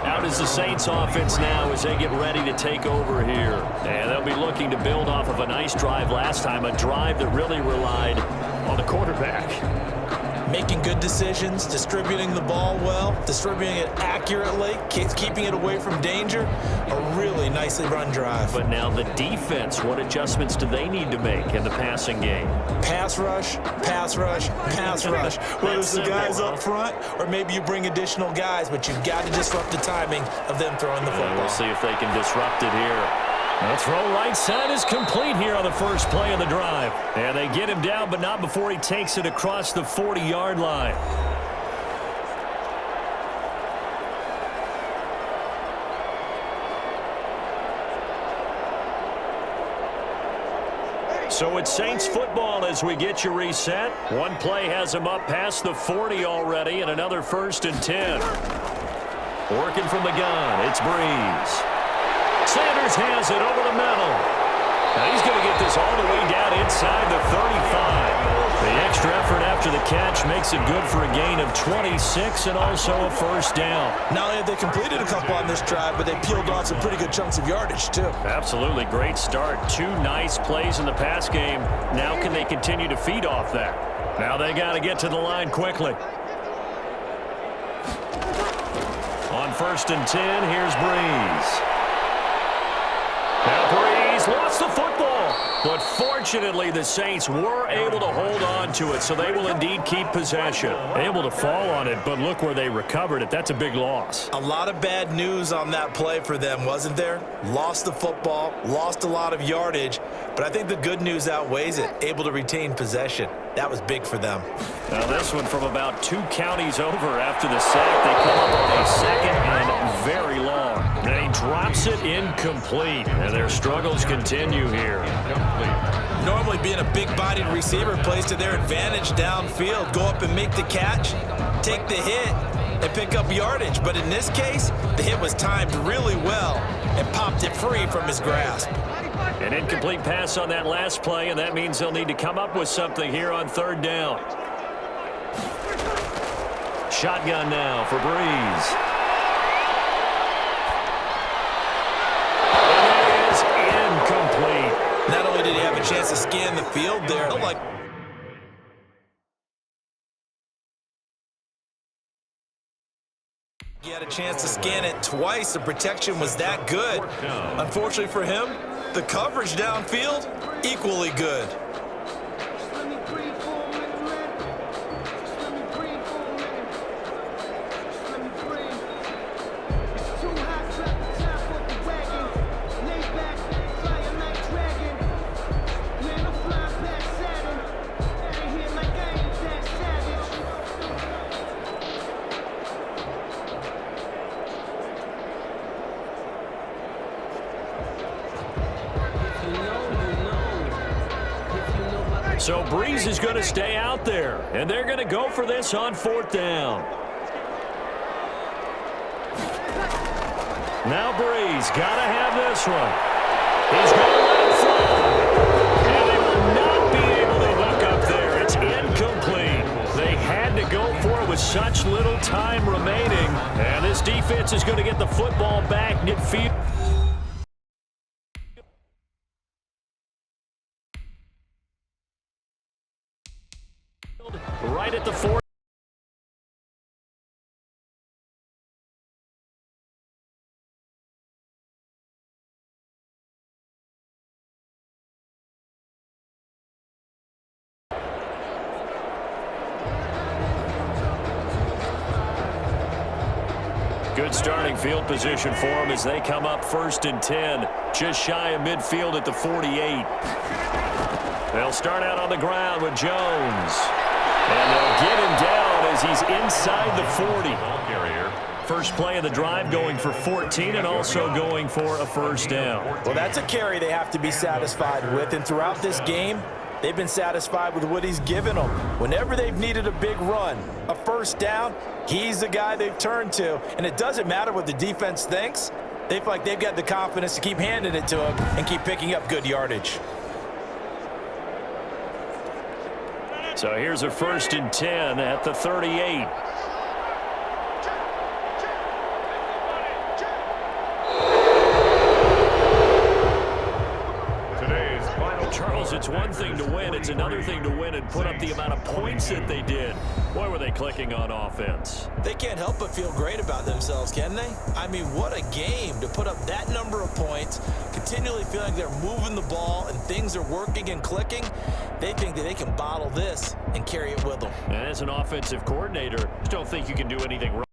Out is the Saints offense now as they get ready to take over here. And they'll be looking to build off of a nice drive last time, a drive that really relied on the quarterback. Making good decisions, distributing the ball well, distributing it accurately, keeping it away from danger. A really nicely run drive. But now the defense, what adjustments do they need to make in the passing game? Pass rush, pass rush, pass rush. Whether it's the guys up front or maybe you bring additional guys, but you've got to disrupt the timing of them throwing the football. We'll see if they can disrupt it here. The throw right side is complete here on the first play of the drive. And they get him down, but not before he takes it across the 40-yard line. So it's Saints football as we get you reset. One play has him up past the 40 already, and another 1st and 10. Working from the gun, it's Breeze. Sanders has it over the middle. Now he's going to get this all the way down inside the 35. The extra effort after the catch makes it good for a gain of 26 and also a 1st down. Not only have they completed a couple on this drive, but they peeled off some pretty good chunks of yardage, too. Absolutely great start. 2 nice plays in the pass game. Now can they continue to feed off that? Now they got to get to the line quickly. On 1st and 10, here's Breeze. Now Breeze lost the football, but fortunately the Saints were able to hold on to it, so they will indeed keep possession. Able to fall on it, but look where they recovered it. That's a big loss. A lot of bad news on that play for them, wasn't there? Lost the football, lost a lot of yardage, but I think the good news outweighs it. Able to retain possession. That was big for them. Now this one from about 2 counties over after the sack. They come up on a 2nd and very long. And he drops it incomplete. And their struggles continue here. Normally being a big-bodied receiver plays to their advantage downfield. Go up and make the catch, take the hit, and pick up yardage. But in this case, the hit was timed really well and popped it free from his grasp. An incomplete pass on that last play, and that means they'll need to come up with something here on third down. Shotgun now for Breeze. And it is incomplete. Not only did he have a chance to scan the field there, he had a chance to scan it twice. The protection was that good. Unfortunately for him, the coverage downfield, equally good. So Breeze is going to stay out there, and they're going to go for this on fourth down. Now Breeze got to have this one. He's going to let it fly, and they will not be able to hook up there. It's incomplete. They had to go for it with such little time remaining, and this defense is going to get the football back midfield. Right at the 4. Good starting field position for them as they come up 1st and 10, just shy of midfield at the 48. They'll start out on the ground with Jones. And they'll get him down as he's inside the 40. First play of the drive going for 14 and also going for a first down. Well, that's a carry they have to be satisfied with. And throughout this game, they've been satisfied with what he's given them. Whenever they've needed a big run, a first down, he's the guy they've turned to. And it doesn't matter what the defense thinks. They feel like they've got the confidence to keep handing it to him and keep picking up good yardage. So here's a 1st and 10 at the 38. Today's final. Charles, it's one thing to win. It's another thing to win and put up the amount of points that they did. Boy, were they clicking on offense. They can't help but feel great about themselves, can they? I mean, what a game to put up that number of points, continually feeling like they're moving the ball and things are working and clicking. They think that they can bottle this and carry it with them. And as an offensive coordinator, just don't think you can do anything wrong.